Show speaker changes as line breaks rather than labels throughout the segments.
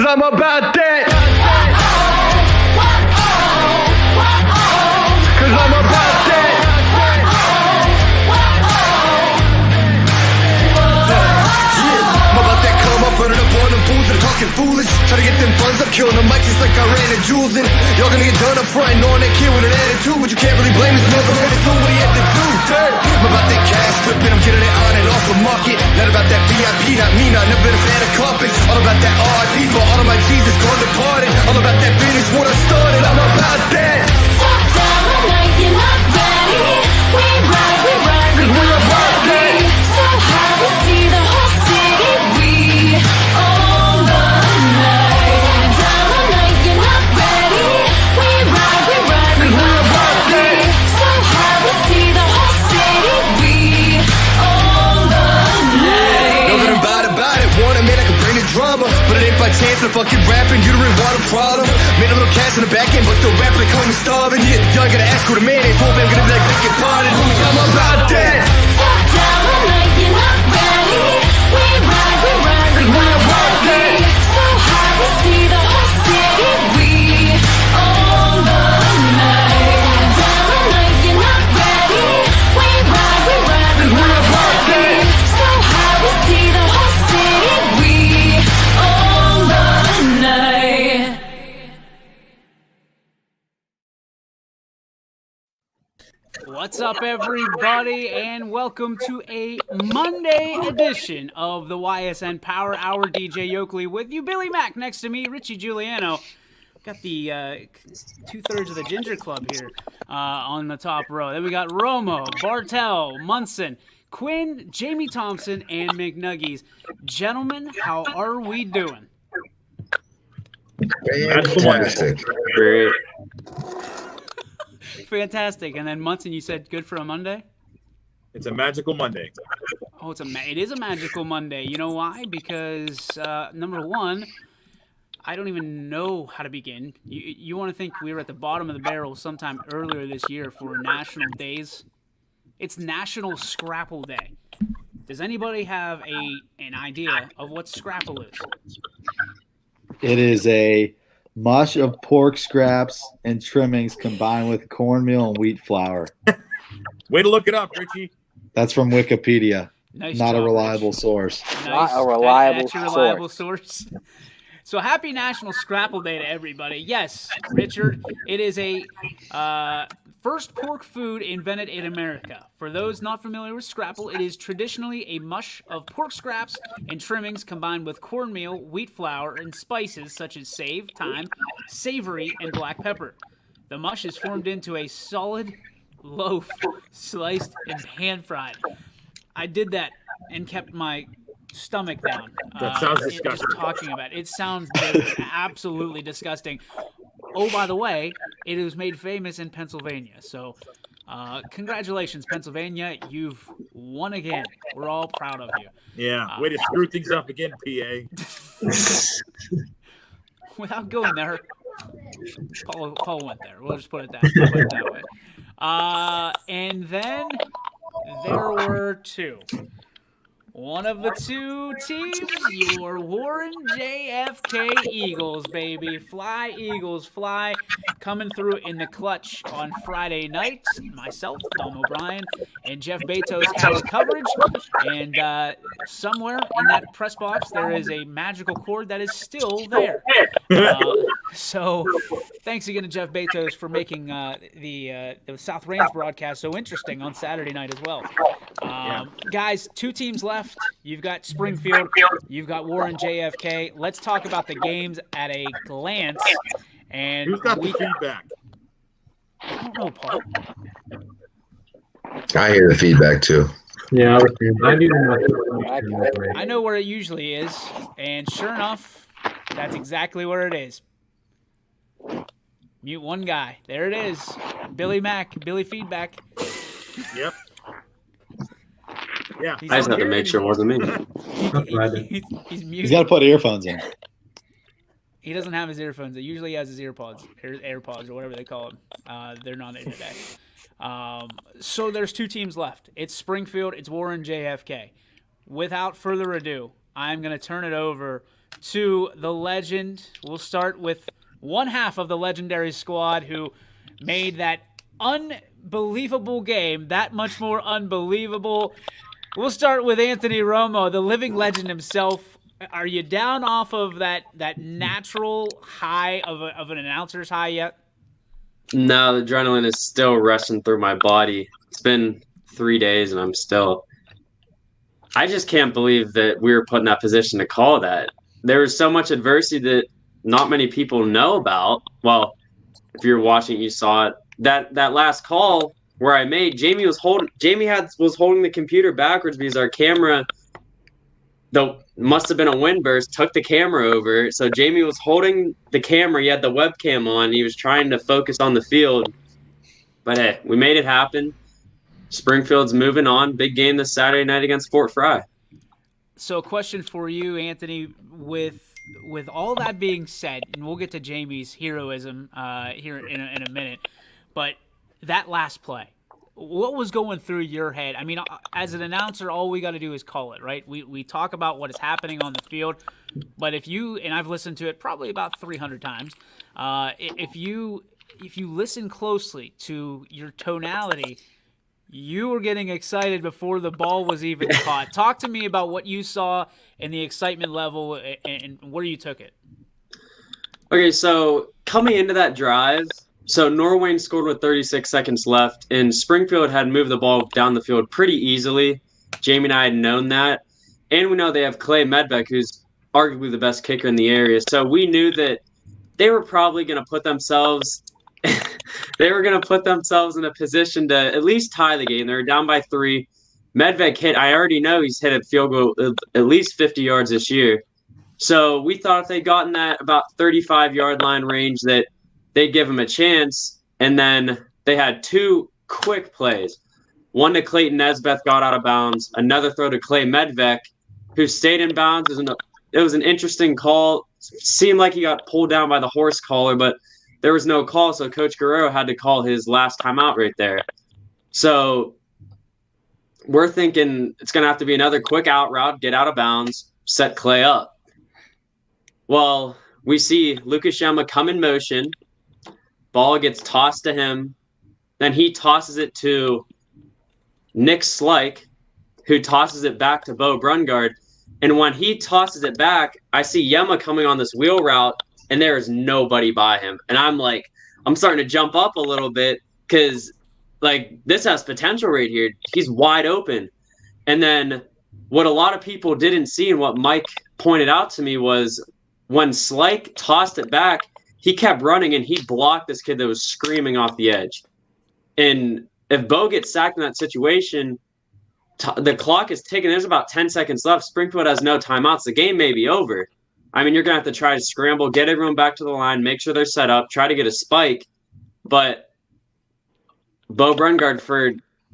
Cause I'm about that. Cause I'm about that.
I'm about that come up, running up on them fools that are talking foolish. Try to get them funds up, killing the mic just like I ran at Jules in. Y'all gonna get done up front, knowing that kid with an attitude. But you can't really blame this motherfucker, do what he had to do. I'm about that cash flipping, I'm getting it on and off the market. Not about that VIP, not me, not never been a fan of carpets. All about that RIP for all of my Jesus gone departed. All about that business when I started, I'm about that.
Talk down the night, you're not ready. We ride, we ride, we ride heavy. So high, we see the whole city. We own the night. Down the night, you're not ready. We ride, we ride, we ride heavy. So high, we see the whole city. We own the night.
Nothing about it, wanna man, I can bring the drama. But it ain't by chance, I'm fucking rapping, you don't really want a problem. Made a little cash in the back end, but still rapping, they call me starving. Yeah, y'all gotta ask who the man is, hope I'm gonna be like, beg your pardon. I'm about that.
Talk down the night, you're not ready. We ride, we ride, we ride heavy. So high, we see the whole city. We own the night. Down the night, you're not ready. We ride, we ride, we ride heavy. So high, we see the whole city. We own the night.
What's up, everybody, and welcome to a Monday edition of the Ysn Power Hour. DJ Yoakley with you, Billy Mack next to me, Richie Giuliano. Got the two-thirds of the Ginger Club here on the top row. Then we got Romo, Bartel, Munson, Quinn, Jamie Thompson, and McNuggies. Gentlemen, how are we doing?
Fantastic.
Great.
Fantastic. And then Munson, you said good for a Monday?
It's a magical Monday.
Oh, it is a magical Monday. You know why? Because number one, I don't even know how to begin. You want to think we were at the bottom of the barrel sometime earlier this year for National Days? It's National Scrapple Day. Does anybody have an idea of what Scrapple is?
It is a mush of pork scraps and trimmings combined with cornmeal and wheat flour.
Way to look it up, Richie.
That's from Wikipedia.
Nice
Not
job,
a reliable
Rich.
source.
Nice.
Not a reliable
That's your reliable source. So happy National Scrapple Day to everybody. Yes, Richard, it is a first pork food invented in America. For those not familiar with Scrapple, it is traditionally a mush of pork scraps and trimmings combined with cornmeal, wheat flour, and spices such as sage, thyme, savory, and black pepper. The mush is formed into a solid loaf, sliced and pan-fried. I did that and kept my stomach down.
That sounds disgusting.
Just talking about it. It sounds absolutely disgusting. Oh, by the way, it was made famous in Pennsylvania. So, congratulations, Pennsylvania. You've won again. We're all proud of you.
Yeah, way to screw things up again, PA.
Without going there, Paul went there. We'll just put it that way. And then there were two. One of the two teams, your Warren JFK Eagles, baby. Fly, Eagles, fly. Coming through in the clutch on Friday night. Myself, Dom O'Brien, and Jeff Bezos had the coverage. And somewhere in that press box, there is a magical cord that is still there. So thanks again to Jeff Bezos for making the South Range broadcast so interesting on Saturday night as well. Guys, two teams left. You've got Springfield. You've got Warren JFK. Let's talk about the games at a glance. And
who's got the feedback?
I don't know, Paul.
I hear the feedback too.
Yeah,
I know where it usually is, and sure enough, that's exactly where it is. Mute one guy. There it is. Billy Mack. Billy feedback.
Yep. Yeah.
I just have to make sure it wasn't me.
He's muted.
He's got to put earphones in.
He doesn't have his earphones. He usually has his AirPods or whatever they call them. They're not in today. So there's two teams left. It's Springfield. It's Warren JFK. Without further ado, I'm going to turn it over to the legend. We'll start with one half of the legendary squad who made that unbelievable game that much more unbelievable. We'll start with Anthony Romo, the living legend himself. Are you down off of that natural high of an announcer's high yet?
No, the adrenaline is still rushing through my body. It's been 3 days, and I just can't believe that we were put in that position to call that. There was so much adversity that not many people know about. Well, if you're watching, you saw it. That last call where I made, Jamie was holding the computer backwards because our camera, though must have been a wind burst, took the camera over. So Jamie was holding the camera. He had the webcam on. He was trying to focus on the field. But hey, we made it happen. Springfield's moving on. Big game this Saturday night against Fort Fry.
So a question for you, Anthony, with all that being said, and we'll get to Jamie's heroism here in a minute, but that last play, what was going through your head? I mean, as an announcer, all we got to do is call it, right? We talk about what is happening on the field, but if you, and I've listened to it probably about 300 times, if you listen closely to your tonality, you were getting excited before the ball was even caught. Talk to me about what you saw and the excitement level and where you took it.
Okay, so coming into that drive, so Norwayne scored with 36 seconds left, and Springfield had moved the ball down the field pretty easily. Jamie and I had known that. And we know they have Clay Medbeck, who's arguably the best kicker in the area. So we knew that they were probably going to put themselves in a position to at least tie the game. They were down by 3. Medved hit. I already know he's hit a field goal at least 50 yards this year. So we thought if they'd gotten that about 35-yard line range that they'd give him a chance. And then they had 2 quick plays. One to Clayton Nesbeth got out of bounds. Another throw to Clay Medved, who stayed in bounds. It was an interesting call. Seemed like he got pulled down by the horse collar, but there was no call, so Coach Guerrero had to call his last timeout right there. So we're thinking it's going to have to be another quick out route, get out of bounds, set Clay up. Well, we see Lucas Yama come in motion. Ball gets tossed to him. Then he tosses it to Nick Slyke, who tosses it back to Bo Brungard. And when he tosses it back, I see Yama coming on this wheel route, and there is nobody by him. And I'm starting to jump up a little bit because, this has potential right here. He's wide open. And then what a lot of people didn't see and what Mike pointed out to me was when Slyke tossed it back, he kept running and he blocked this kid that was screaming off the edge. And if Bo gets sacked in that situation, the clock is ticking. There's about 10 seconds left. Springfield has no timeouts. The game may be over. I mean, you're going to have to try to scramble, get everyone back to the line, make sure they're set up, try to get a spike. But Bo Brungard, for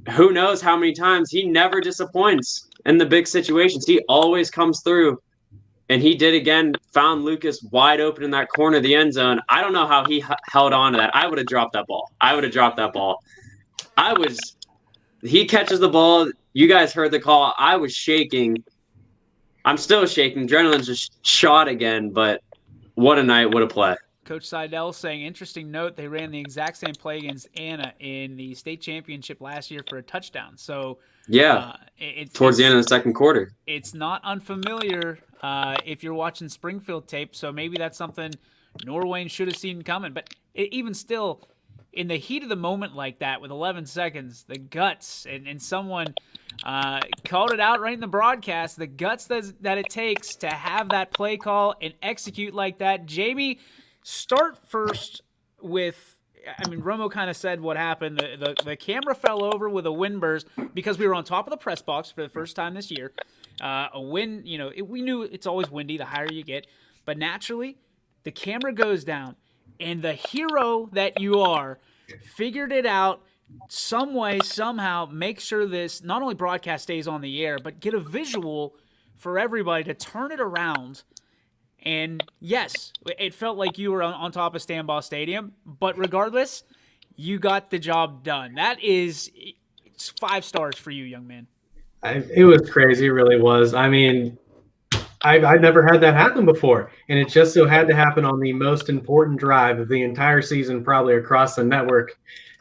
who knows how many times, he never disappoints in the big situations. He always comes through. And he did again, found Lucas wide open in that corner of the end zone. I don't know how he held on to that. I would have dropped that ball. He catches the ball. You guys heard the call. I was shaking. I'm still shaking. Adrenaline's just shot again, but what a night, what a play.
Coach Seidel saying, interesting note, they ran the exact same play against Anna in the state championship last year for a touchdown. So
yeah, towards the end of the second quarter.
It's not unfamiliar if you're watching Springfield tape, so maybe that's something Norwayne should have seen coming. But even still, in the heat of the moment like that with 11 seconds, the guts, and someone called it out right in the broadcast, the guts that it takes to have that play call and execute like that. Jamie, start first with, I mean, Romo kind of said what happened. The camera fell over with a wind burst because we were on top of the press box for the first time this year. A wind, we knew it's always windy the higher you get, but naturally the camera goes down, and the hero that you are figured it out some way, somehow, make sure this not only broadcast stays on the air, but get a visual for everybody to turn it around. And yes, it felt like you were on top of Stambaugh Stadium, but regardless, you got the job done. It's 5 stars for you, young man.
It was crazy, it really was. I mean, I've never had that happen before, and it just so had to happen on the most important drive of the entire season, probably across the network.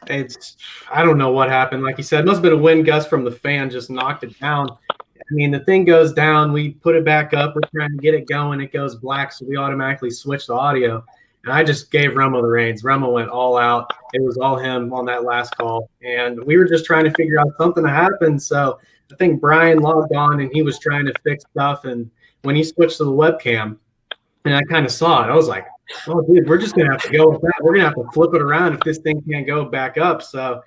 I don't know what happened. Like you said, it must have been a wind gust from the fan, just knocked it down. I mean, the thing goes down. We put it back up. We're trying to get it going. It goes black, so we automatically switch the audio. And I just gave Remo the reins. Remo went all out. It was all him on that last call, and we were just trying to figure out something to happen. So I think Brian logged on, and he was trying to fix stuff. And when he switched to the webcam, and I kind of saw it, I was like, "Oh, dude, we're just gonna have to go with that. We're gonna have to flip it around if this thing can't go back up." So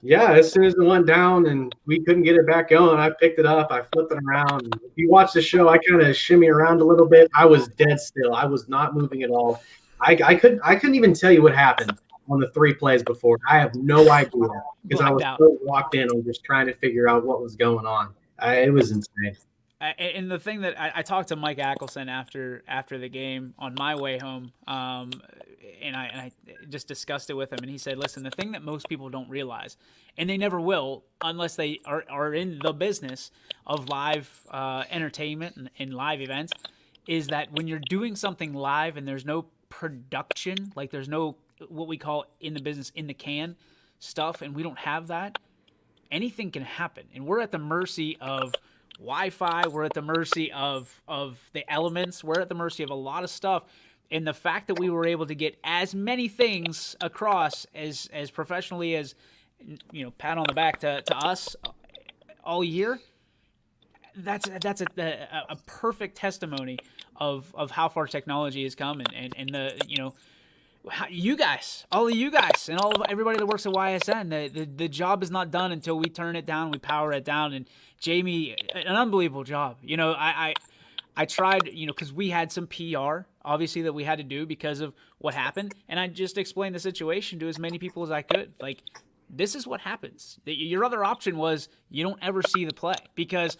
yeah, as soon as it went down and we couldn't get it back going, I picked it up, I flipped it around. And if you watch the show, I kind of shimmy around a little bit. I was dead still. I was not moving at all. I couldn't even tell you what happened on the 3 plays before. I have no idea because I was so locked in on just trying to figure out what was going on. It was insane.
And the thing that I talked to Mike Ackelson after the game on my way home, and I just discussed it with him, and he said, "Listen, the thing that most people don't realize, and they never will unless they are in the business of live entertainment and live events, is that when you're doing something live and there's no production, like there's no what we call in the business in the can stuff, and we don't have that, anything can happen, and we're at the mercy of." Wi-Fi, we're at the mercy of the elements, we're at the mercy of a lot of stuff, and the fact that we were able to get as many things across as professionally as, pat on the back to us all year, that's a perfect testimony of how far technology has come, and the you guys, all of you guys, and all of everybody that works at YSN, the job is not done until we turn it down, we power it down. And Jamie, an unbelievable job. I tried, because we had some PR, obviously, that we had to do because of what happened, and I just explained the situation to as many people as I could. Like, this is what happens. Your other option was you don't ever see the play, because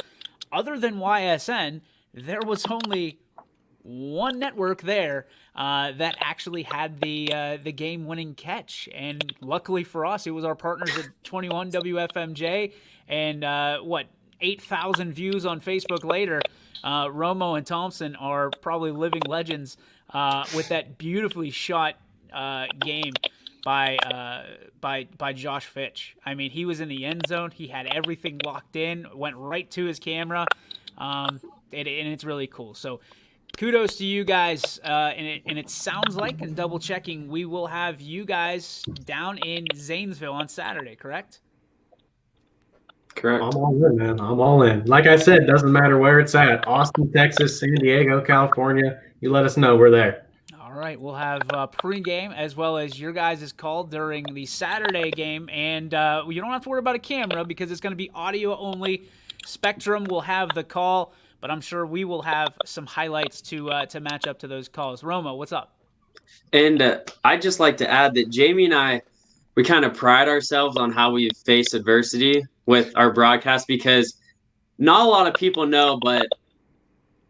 other than YSN, there was only one network there that actually had the game-winning catch, and luckily for us, it was our partners at 21 WFMJ, and 8,000 views on Facebook later. Romo and Thompson are probably living legends with that beautifully shot game by Josh Fitch. I mean, he was in the end zone. He had everything locked in, went right to his camera, and it's really cool. So kudos to you guys, and it sounds like, and double checking, we will have you guys down in Zanesville on Saturday, correct?
Correct.
I'm all in, man. I'm all in. Like I said, doesn't matter where it's at. Austin, Texas, San Diego, California. You let us know. We're there.
All right. We'll have pregame as well as your guys' call during the Saturday game. And you don't have to worry about a camera because it's going to be audio only. Spectrum will have the call, but I'm sure we will have some highlights to match up to those calls. Romo, what's up?
And I'd just like to add that Jamie and I, we kind of pride ourselves on how we face adversity with our broadcast, because not a lot of people know, but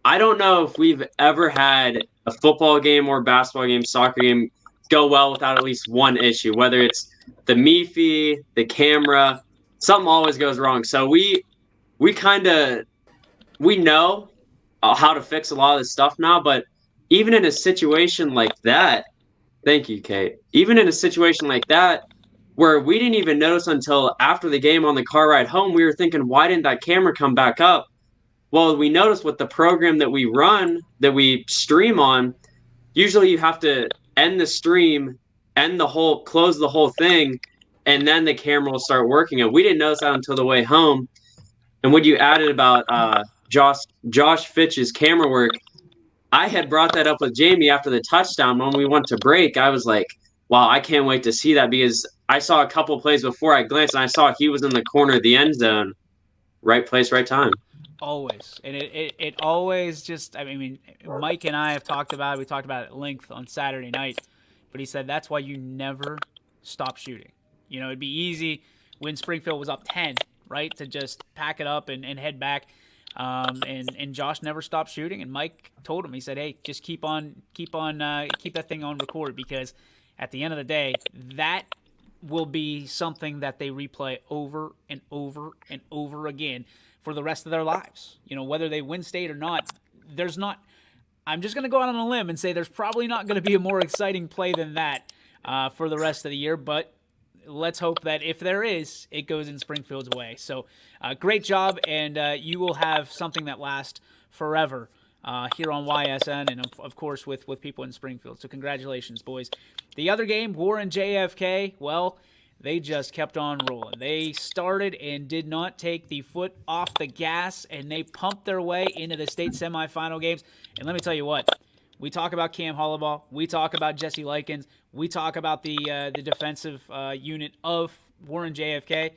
I don't know if we've ever had a football game or basketball game, soccer game go well without at least one issue, whether it's the MIFI, the camera, something always goes wrong. So we know how to fix a lot of this stuff now, but even in a situation like that, thank you, Kate, even in a situation like that, where we didn't even notice until after the game on the car ride home, we were thinking, why didn't that camera come back up? Well, we noticed with the program that we run, that we stream on, usually you have to end the stream, close the whole thing, and then the camera will start working. And we didn't notice that until the way home. And what you added about Josh Fitch's camera work, I had brought that up with Jamie after the touchdown when we went to break. I was like, wow, I can't wait to see that, because I saw a couple plays before I glanced, and I saw he was in the corner of the end zone. Right place, right time.
Always. And it always just, I mean, Mike and I have talked about it. We talked about it at length on Saturday night. But he said that's why you never stop shooting. It'd be easy when Springfield was up 10, right, to just pack it up and head back. And Josh never stopped shooting. And Mike told him, he said, hey, just keep that thing on record, because at the end of the day, that will be something that they replay over and over and over again for the rest of their lives. Whether they win state or not, there's not. I'm just going to go out on a limb and say there's probably not going to be a more exciting play than that for the rest of the year. But let's hope that if there is, it goes in Springfield's way. So great job, and you will have something that lasts forever here on YSN and, of course, with people in Springfield. So congratulations, boys. The other game, Warren JFK, well, they just kept on rolling. They started and did not take the foot off the gas, and they pumped their way into the state semifinal games. And let me tell you what, we talk about Cam Hollabaugh, we talk about Jesse Likens, we talk about the defensive unit of Warren JFK.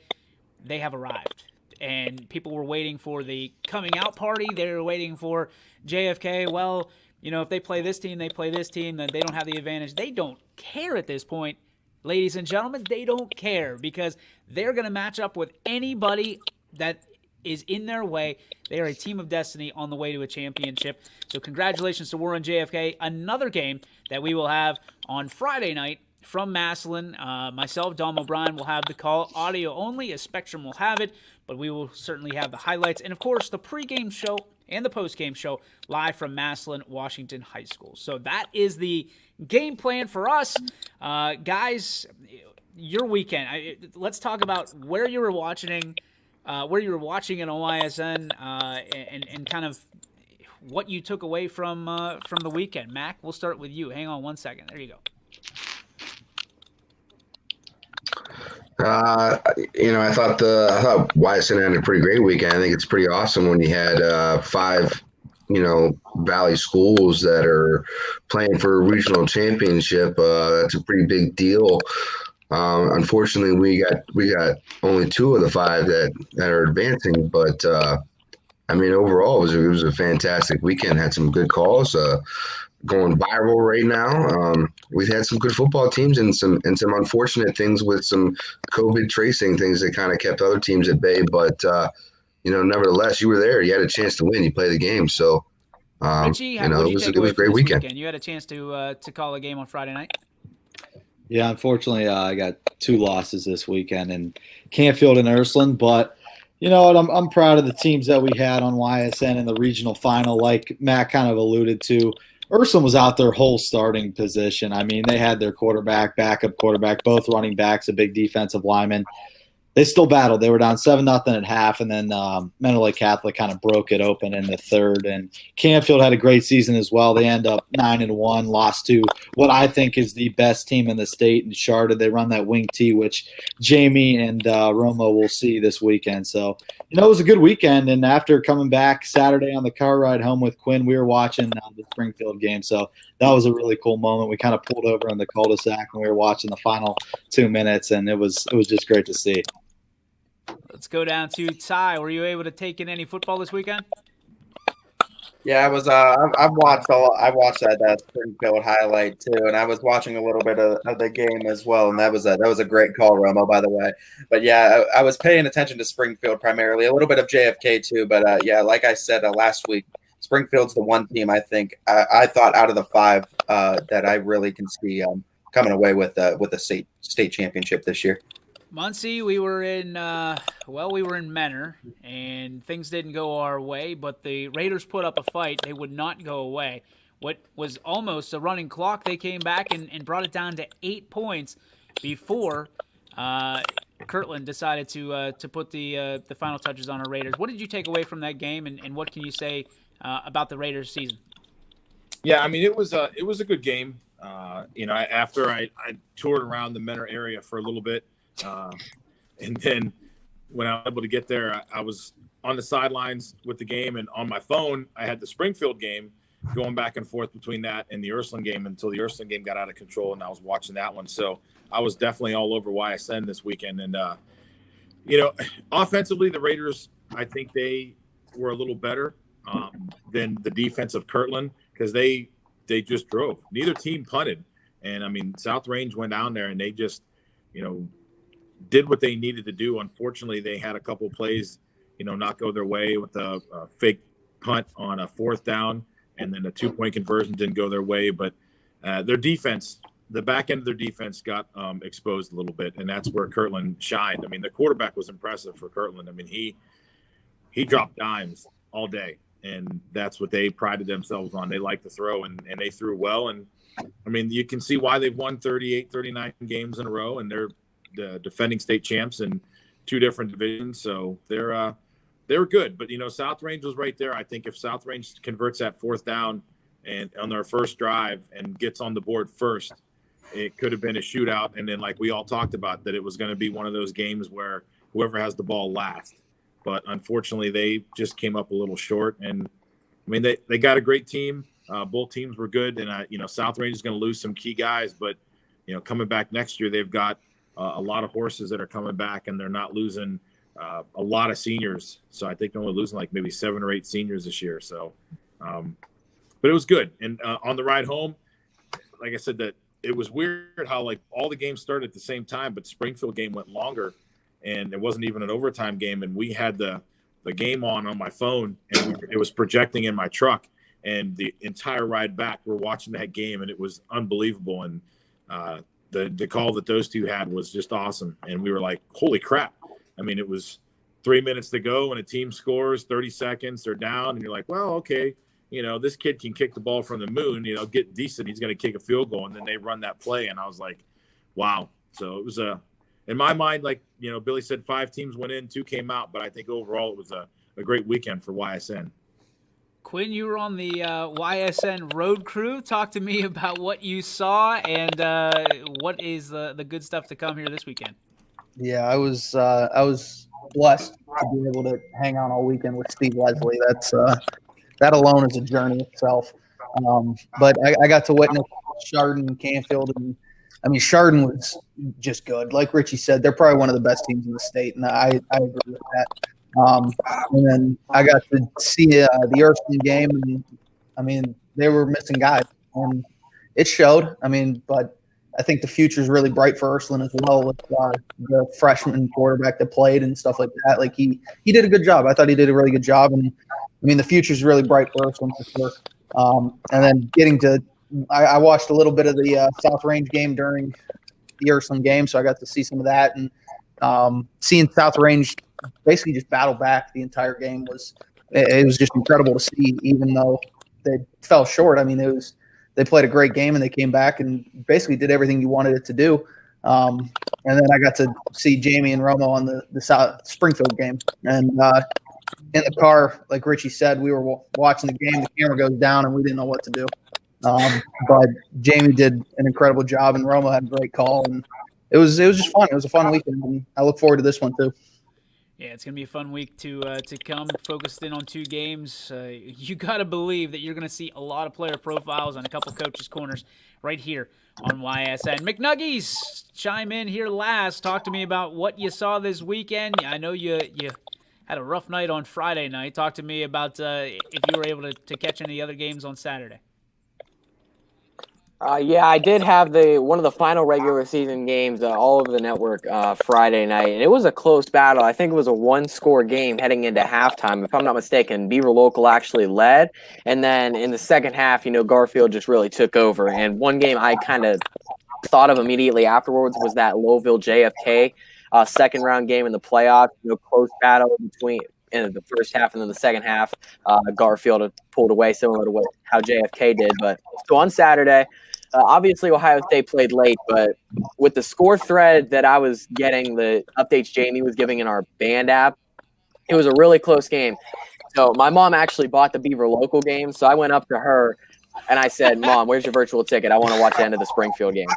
They have arrived, and people were waiting for the coming out party. They were waiting for JFK. Well, if they play this team, they play this team, then they don't have the advantage. They don't care at this point. Ladies and gentlemen, they don't care because they're going to match up with anybody that is in their way. They are a team of destiny on the way to a championship. So congratulations to Warren JFK. Another game that we will have on Friday night from Massillon. Myself, Dom O'Brien, will have the call. Audio only, as Spectrum will have it, but we will certainly have the highlights. And, of course, the pregame show and the postgame show live from Massillon, Washington High School. So that is the game plan for us. Guys, your weekend. Let's talk about where you were watching it on YSN and kind of what you took away from the weekend. Mac, we'll start with you. Hang on one second. There you go.
I thought YSN had a pretty great weekend. I think it's pretty awesome when you had 5, Valley schools that are playing for a regional championship. That's a pretty big deal. Unfortunately, we got only 2 of the 5 that are advancing, but overall it was a fantastic weekend. Had some good calls. Going viral right now. We've had some good football teams and some unfortunate things with some COVID tracing things that kind of kept other teams at bay. But nevertheless, you were there. You had a chance to win. You played the game. So,
Richie,
it was a great weekend.
You had a chance to call a game on Friday night.
Yeah, unfortunately, I got 2 losses this weekend in Canfield and Ursuline, but. You know what? I'm proud of the teams that we had on YSN in the regional final, like Matt kind of alluded to. Ursuline was out their whole starting position. I mean, they had their quarterback, backup quarterback, both running backs, a big defensive lineman. They still battled. They were down 7-0 at half, and then Mentor Lake Catholic kind of broke it open in the third. And Canfield had a great season as well. They end up 9-1, lost to what I think is the best team in the state in Charter. They run that wing T, which Jamie and Romo will see this weekend. So, it was a good weekend. And after coming back Saturday on the car ride home with Quinn, we were watching the Springfield game. So that was a really cool moment. We kind of pulled over in the cul-de-sac and we were watching the final 2 minutes, and it was just great to see.
Let's go down to Ty. Were you able to take in any football this weekend?
Yeah, I was. I've watched I watched that Springfield highlight too, and I was watching a little bit of the game as well. And that was a great call, Romo, by the way. But yeah, I was paying attention to Springfield primarily, a little bit of JFK too. But yeah, like I said last week, Springfield's the one team I think I thought out of the 5 that I really can see coming away with the state championship this year.
Muncie, we were in Menor, and things didn't go our way, but the Raiders put up a fight. They would not go away. What was almost a running clock, they came back and brought it down to 8 points before Kirtland decided to put the final touches on our Raiders. What did you take away from that game, and what can you say about the Raiders season?
Yeah, it was a good game. After I toured around the Menor area for a little bit, and then when I was able to get there, I was on the sidelines with the game, and on my phone, I had the Springfield game going back and forth between that and the Ursuline game until the Ursuline game got out of control, and I was watching that one. So I was definitely all over YSN this weekend. And, offensively, the Raiders, I think they were a little better than the defense of Kirtland because they just drove. Neither team punted. And, South Range went down there, and they just, did what they needed to do. Unfortunately, they had a couple of plays, not go their way with a fake punt on a 4th down, and then a 2-point conversion didn't go their way. But their defense, the back end of their defense got exposed a little bit, and that's where Kirtland shined. The quarterback was impressive for Kirtland. He dropped dimes all day. and that's what they prided themselves on. They like to throw, and they threw well. And I mean, you can see why they've won 38, 39 games in a row, and they're the defending state champs in 2 different divisions. So they're good. But, South Range was right there. I think if South Range converts that 4th down and on their first drive and gets on the board first, it could have been a shootout. And then, like we all talked about, that it was going to be one of those games where whoever has the ball last. But unfortunately, they just came up a little short. And I mean, they got a great team. Both teams were good. And, South Range is going to lose some key guys. But, coming back next year, they've got a lot of horses that are coming back, and they're not losing a lot of seniors. So I think they're only losing like maybe 7 or 8 seniors this year. So, but it was good. And on the ride home, like I said, that it was weird how like all the games started at the same time, but Springfield game went longer, and it wasn't even an overtime game. And we had the game on my phone, and it was projecting in my truck, and the entire ride back, we're watching that game, and it was unbelievable. And the call that those two had was just awesome. And we were like, holy crap. I mean, it was 3 minutes to go, and a team scores 30 seconds, they're down, and you're like, well, okay, this kid can kick the ball from the moon, get decent. He's going to kick a field goal. And then they run that play. And I was like, wow. So it was in my mind, like, Billy said, 5 teams went in, 2 came out, but I think overall it was a great weekend for YSN.
Quinn, you were on the YSN road crew. Talk to me about what you saw and what is the good stuff to come here this weekend.
Yeah, I was blessed to be able to hang out all weekend with Steve Leslie. That alone is a journey itself. But I got to witness Chardon, Canfield, and I mean Chardon was just good. Like Richie said, they're probably one of the best teams in the state, and I agree with that. And then I got to see the Erskine game, and I mean they were missing guys, and it showed. I mean, but I think the future is really bright for Ursuline as well with the freshman quarterback that played and stuff like that. Like he did a good job. I thought he did a really good job, and I mean the future is really bright for Ursuline for sure. And then getting to, I watched a little bit of the South Range game during the Ursuline game, so I got to see some of that, and seeing South Range basically just battle back the entire game was just incredible to see, even though they fell short. I mean, they played a great game, and they came back and basically did everything you wanted it to do. And then I got to see Jamie and Romo on the South Springfield game. And in the car, like Richie said, we were watching the game. The camera goes down, and we didn't know what to do. But Jamie did an incredible job, and Romo had a great call. And it was just fun. It was a fun weekend, and I look forward to this one too.
Yeah, it's going to be a fun week to come, focused in on 2 games. You got to believe that you're going to see a lot of player profiles on a couple coaches' corners right here on YSN. McNuggies, chime in here last. Talk to me about what you saw this weekend. I know you had a rough night on Friday night. Talk to me about if you were able to catch any other games on Saturday.
Yeah, I did have one of the final regular season games all over the network Friday night, and it was a close battle. I think it was a 1-score game heading into halftime. If I'm not mistaken, Beaver Local actually led, and then in the second half, Garfield just really took over. And one game I kind of thought of immediately afterwards was that Lowville JFK second round game in the playoffs. Close battle between in the first half and then the second half. Garfield pulled away, similar to how JFK did. But so on Saturday. Obviously, Ohio State played late, but with the score thread that I was getting, the updates Jamie was giving in our band app, it was a really close game. So my mom actually bought the Beaver Local game, so I went up to her and I said, Mom, where's your virtual ticket? I want to watch the end of the Springfield game.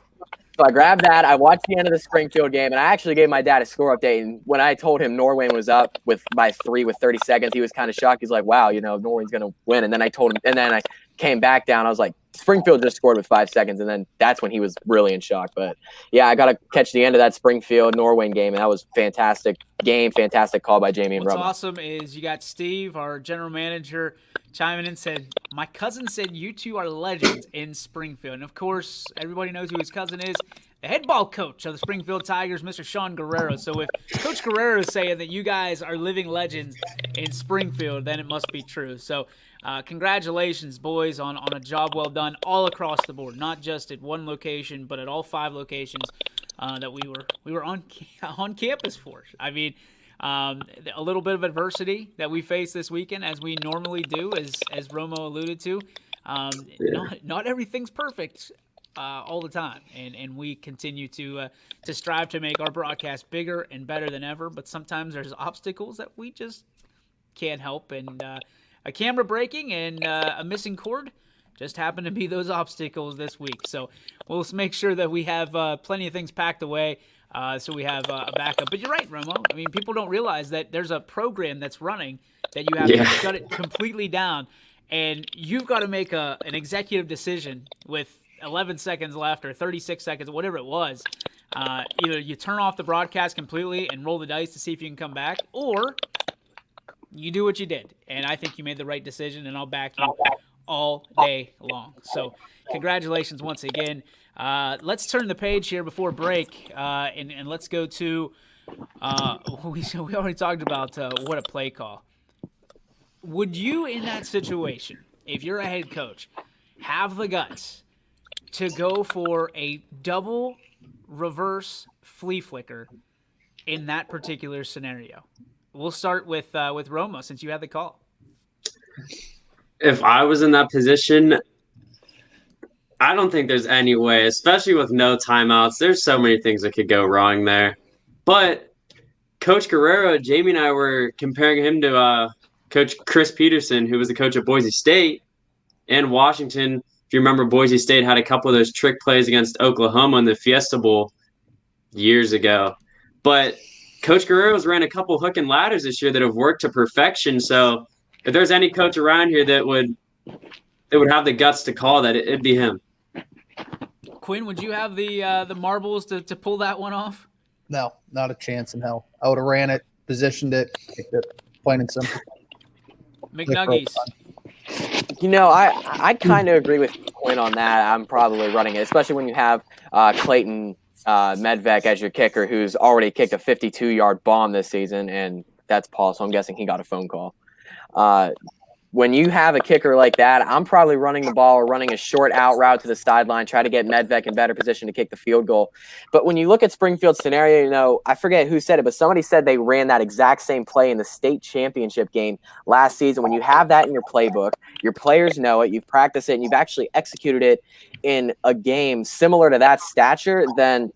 So I grabbed that. I watched the end of the Springfield game, and I actually gave my dad a score update. And when I told him Norwayne was up by 3 with 30 seconds, he was kind of shocked. He's like, wow, Norwayne's going to win. And then I told him, and then I came back down. I was like, Springfield just scored with 5 seconds. And then that's when he was really in shock. But yeah, I got to catch the end of that Springfield Norwayne game. And that was fantastic game, fantastic call by Jamie and
What's
Romo.
awesome is you got Steve, our general manager, chiming in, said, my cousin said you two are legends in Springfield. And, of course, everybody knows who his cousin is, the head ball coach of the Springfield Tigers, Mr. Sean Guerrero. So if Coach Guerrero is saying that you guys are living legends in Springfield, then it must be true. So congratulations, boys, on a job well done all across the board, not just at one location, but at all 5 locations that we were on campus for. I mean, A little bit of adversity that we face this weekend, as we normally do, as Romo alluded to. Not everything's perfect all the time, and we continue to strive to make our broadcast bigger and better than ever. But sometimes there's obstacles that we just can't help, and a camera breaking and a missing cord just happen to be those obstacles this week. So we'll make sure that we have plenty of things packed away so we have a backup. But you're right, Romo. I mean, people don't realize that there's a program that's running that you have to shut it completely down, and you've got to make an executive decision with 11 seconds left or 36 seconds, whatever it was. Either you turn off the broadcast completely and roll the dice to see if you can come back, or you do what you did. And I think you made the right decision, and I'll back you all day long. So congratulations once again. Let's turn the page here before break, and let's go to we already talked about what a play call. Would you, in that situation, if you're a head coach, have the guts to go for a double reverse flea flicker in that particular scenario? We'll start with Romo, since you had the call.
If I was in that position, I don't think there's any way, especially with no timeouts. There's so many things that could go wrong there. But Coach Guerrero, Jamie and I were comparing him to Coach Chris Peterson, who was the coach of Boise State and Washington. If you remember, Boise State had a couple of those trick plays against Oklahoma in the Fiesta Bowl years ago. But Coach Guerrero's ran a couple hook and ladders this year that have worked to perfection. So if there's any coach around here that would have the guts to call that, it'd be him.
Quinn, would you have the marbles to pull that one off?
No, not a chance in hell. I would have ran it, positioned it, kicked it, plain and simple.
McNuggies.
I kind of agree with Quinn on that. I'm probably running it, especially when you have Clayton Medvec as your kicker, who's already kicked a 52-yard bomb this season, and that's Paul, so I'm guessing he got a phone call. When you have a kicker like that, I'm probably running the ball or running a short out route to the sideline, try to get Medvec in better position to kick the field goal. But when you look at Springfield's scenario, I forget who said it, but somebody said they ran that exact same play in the state championship game last season. When you have that in your playbook, your players know it, you've practiced it, and you've actually executed it in a game similar to that stature, then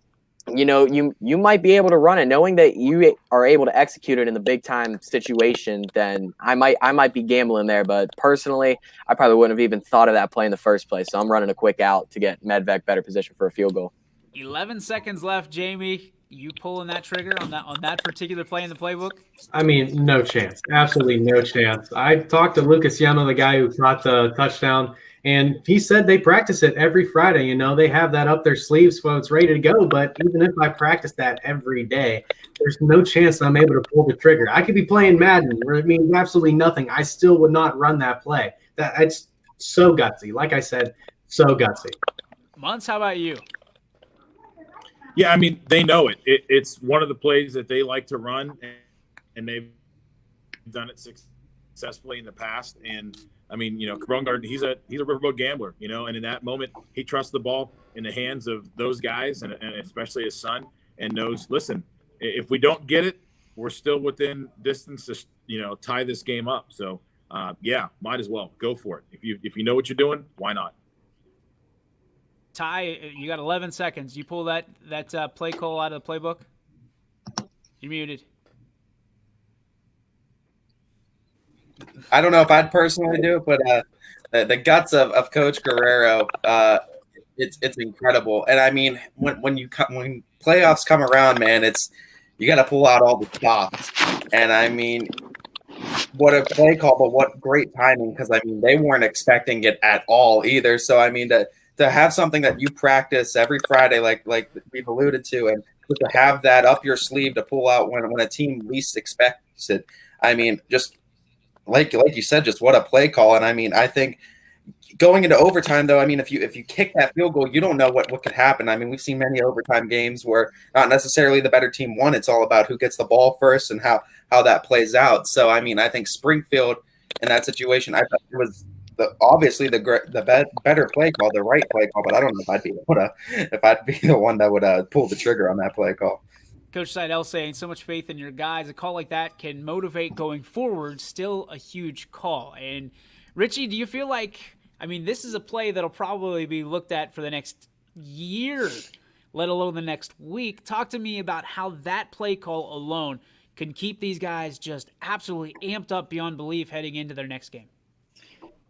you might be able to run it. Knowing that you are able to execute it in the big time situation, then I might be gambling there. But personally, I probably wouldn't have even thought of that play in the first place. So I'm running a quick out to get Medvec better position for a field goal.
11 seconds left, Jamie. You pulling that trigger on that particular play in the playbook?
I mean, no chance. Absolutely no chance. I talked to Lucas Yano, the guy who caught the touchdown, and he said they practice it every Friday. They have that up their sleeves so it's ready to go. But even if I practice that every day, there's no chance I'm able to pull the trigger. I could be playing Madden where it means absolutely nothing. I still would not run that play. It's so gutsy. Like I said, so gutsy.
Muntz, how about you?
Yeah, I mean, they know it. It's one of the plays that they like to run, and they've done it successfully in the past. And I mean, Brungard, he's a riverboat gambler, and in that moment, he trusts the ball in the hands of those guys, and especially his son, and knows, listen, if we don't get it, we're still within distance to, tie this game up. So, yeah, might as well go for it. If you know what you're doing, why not?
Ty, you got 11 seconds. You pull that play call out of the playbook? You're muted.
I don't know if I'd personally do it, but the guts of Coach Guerrero, it's incredible. And I mean, when playoffs come around, man, you got to pull out all the stops. And I mean, what a play call, but what great timing, because I mean, they weren't expecting it at all either. So I mean, to have something that you practice every Friday, like we've alluded to, and to have that up your sleeve to pull out when a team least expects it. I mean, just like you said, just what a play call. And I mean, I think going into overtime, though, I mean, if you kick that field goal, you don't know what could happen. I mean, we've seen many overtime games where not necessarily the better team won. It's all about who gets the ball first and how that plays out. So, I mean, I think Springfield in that situation, I thought it was obviously the better play call, the right play call, but I don't know if I'd be the one that would pull the trigger on that play call.
Coach Seidel saying so much faith in your guys. A call like that can motivate going forward. Still a huge call. And Richie, do you feel like, I mean, this is a play that'll probably be looked at for the next year, let alone the next week. Talk to me about how that play call alone can keep these guys just absolutely amped up beyond belief heading into their next game.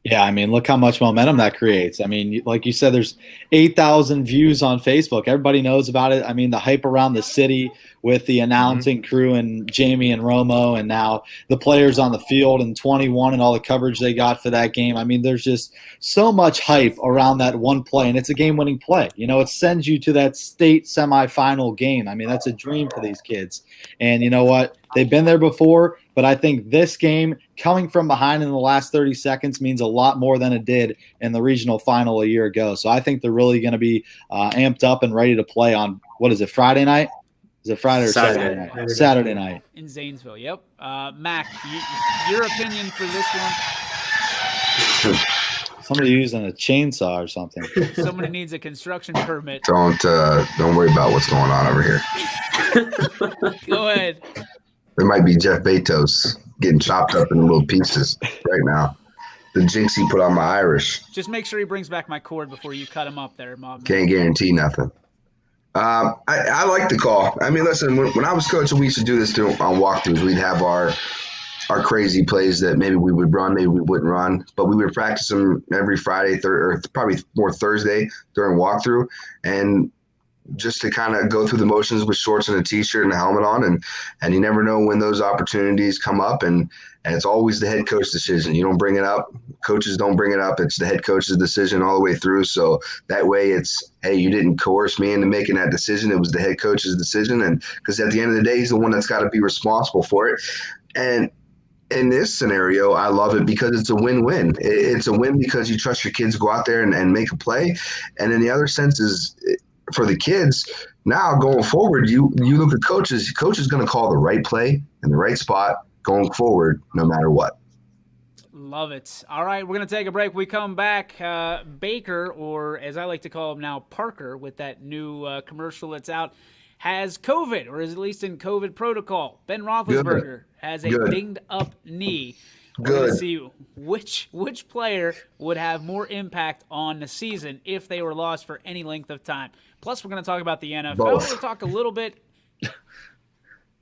Yeah, I mean, look how much momentum that creates. I mean, like you said, there's 8,000 views on Facebook. Everybody knows about it. I mean, the hype around the city with the announcing crew and Jamie and Romo, and now the players on the field and 21 and all the coverage they got for that game. I mean, there's just so much hype around that one play, and it's a game-winning play. You know, it sends you to that state semifinal game. I mean, that's a dream for these kids. And you know what? They've been there before, but I think this game, coming from behind in the last 30 seconds, means a lot more than it did in the regional final a year ago. So I think they're really going to be amped up and ready to play on, what is it, Friday night? Is it Friday or Saturday night? Saturday night.
In Zanesville, yep. Mac, your opinion for this one?
Somebody using a chainsaw or something.
Somebody needs a construction permit.
Don't worry about what's going on over here.
Go ahead.
It might be Jeff Bezos getting chopped up in little pieces right now. The jinx he put on my Irish.
Just make sure he brings back my cord before you cut him up there, Mom.
Can't guarantee nothing. I like the call. I mean, listen, when I was coaching, we used to do this on walkthroughs. We'd have our crazy plays that maybe we would run, maybe we wouldn't run, but we would practice them every Friday, or probably more Thursday during walkthrough, and just to kind of go through the motions with shorts and a t-shirt and a helmet on, and you never know when those opportunities come up, and it's always the head coach decision. You don't bring it up. Coaches don't bring it up. It's the head coach's decision all the way through. So that way it's, hey, you didn't coerce me into making that decision. It was the head coach's decision. And because at the end of the day, he's the one that's got to be responsible for it. And in this scenario, I love it because it's a win-win. It's a win because you trust your kids to go out there and make a play. And in the other sense is for the kids, now going forward, you look at coaches. Coach is going to call the right play in the right spot going forward, no matter what.
Love it. All right, we're going to take a break. We come back. Baker, or as I like to call him now, Parker, with that new commercial that's out, has COVID, or is at least in COVID protocol. Ben Roethlisberger has a dinged-up knee. We're going to see which player would have more impact on the season if they were lost for any length of time. Plus, we're going to talk about the NFL. We're going to talk a little bit.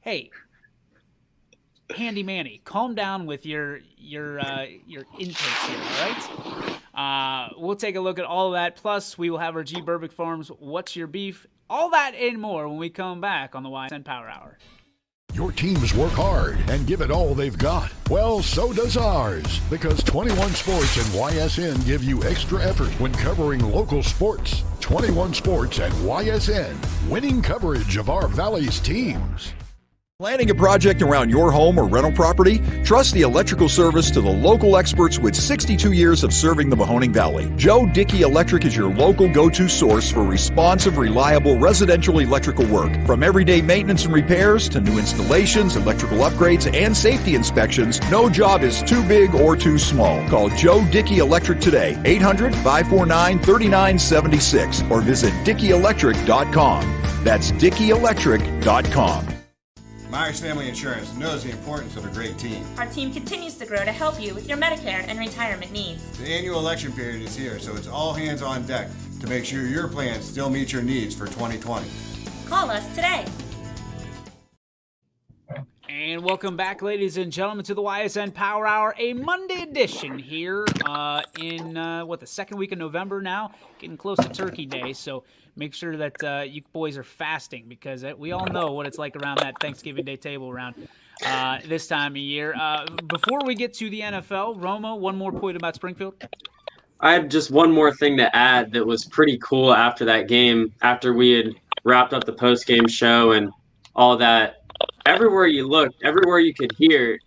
Hey, Handy Manny, calm down with your intakes here, all right? We'll take a look at all of that. Plus, we will have our G. Burbick Farms What's Your Beef? All that and more when we come back on the Ysn Power Hour.
Your teams work hard and give it all they've got. Well, so does ours, because 21 Sports and YSN give you extra effort when covering local sports. 21 Sports and YSN, winning coverage of our Valley's teams.
Planning a project around your home or rental property? Trust the electrical service to the local experts with 62 years of serving the Mahoning Valley. Joe Dickey Electric is your local go-to source for responsive, reliable residential electrical work. From everyday maintenance and repairs to new installations, electrical upgrades, and safety inspections, no job is too big or too small. Call Joe Dickey Electric today, 800-549-3976, or visit DickeyElectric.com. That's DickeyElectric.com.
Myers Family Insurance knows the importance of a great team.
Our team continues to grow to help you with your Medicare and retirement needs.
The annual election period is here, so it's all hands on deck to make sure your plans still meet your needs for 2020.
Call us today.
And welcome back, ladies and gentlemen, to the YSN Power Hour, a Monday edition here in the second week of November now, getting close to Turkey Day. So make sure that you boys are fasting, because we all know what it's like around that Thanksgiving Day table around this time of year. Before we get to the NFL, Romo, one more point about Springfield.
I have just one more thing to add that was pretty cool after that game, after we had wrapped up the post-game show and all that. Everywhere you looked, everywhere you could hear,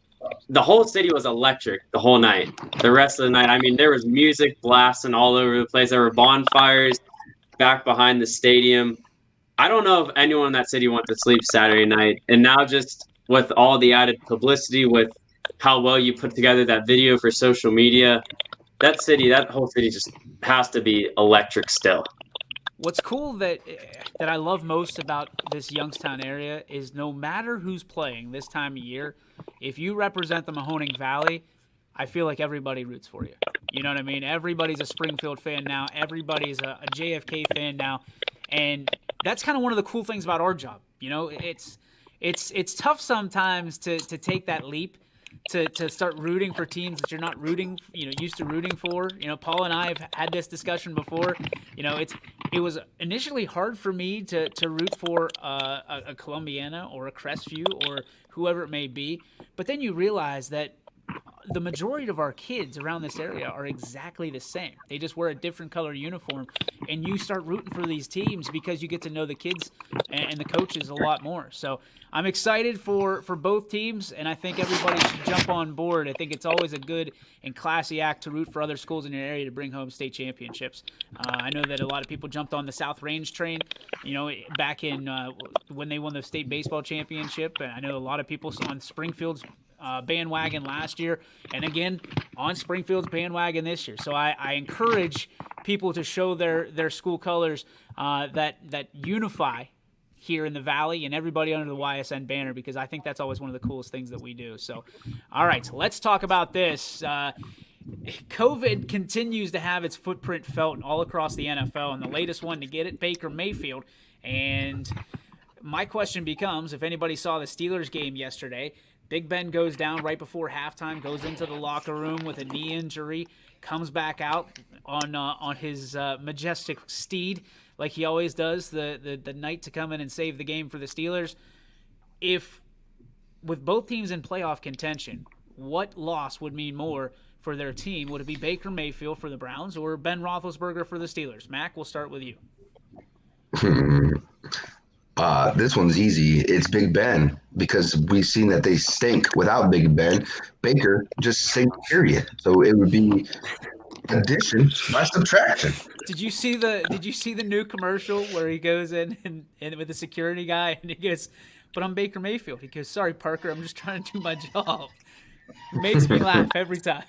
the whole city was electric the whole night. The rest of the night, I mean, there was music blasting all over the place. There were bonfires back behind the stadium. I don't know if anyone in that city went to sleep Saturday night. And now just with all the added publicity, with how well you put together that video for social media, that whole city just has to be electric still.
What's cool that I love most about this Youngstown area is no matter who's playing this time of year, if you represent the Mahoning Valley, I feel like everybody roots for you. You know what I mean? Everybody's a Springfield fan now. Everybody's a JFK fan now, and that's kind of one of the cool things about our job. You know, it's tough sometimes to take that leap. To start rooting for teams that you're not used to rooting for. You know, Paul and I have had this discussion before. You know, it was initially hard for me to root for a Columbiana or a Crestview or whoever it may be, but then you realize that the majority of our kids around this area are exactly the same. They just wear a different color uniform, and you start rooting for these teams because you get to know the kids and the coaches a lot more. So I'm excited for both teams, and I think everybody should jump on board. I think it's always a good and classy act to root for other schools in your area to bring home state championships. I know that a lot of people jumped on the South Range train, you know, back in when they won the state baseball championship. And I know a lot of people on Springfield's bandwagon last year, and again on Springfield's bandwagon this year. So I encourage people to show their school colors that unify here in the Valley and everybody under the YSN banner, because I think that's always one of the coolest things that we do. So, all right, so let's talk about this. COVID continues to have its footprint felt all across the NFL, and the latest one to get it, Baker Mayfield. And my question becomes, if anybody saw the Steelers game yesterday, Big Ben goes down right before halftime, goes into the locker room with a knee injury, comes back out on his majestic steed like he always does the night to come in and save the game for the Steelers. If, with both teams in playoff contention, what loss would mean more for their team? Would it be Baker Mayfield for the Browns or Ben Roethlisberger for the Steelers? Mac, we'll start with you.
This one's easy. It's Big Ben, because we've seen that they stink without Big Ben. Baker just stink, period. So it would be addition by subtraction.
Did you see the new commercial where he goes in and with the security guy and he goes, "But I'm Baker Mayfield." He goes, "Sorry, Parker, I'm just trying to do my job." Makes me laugh every time.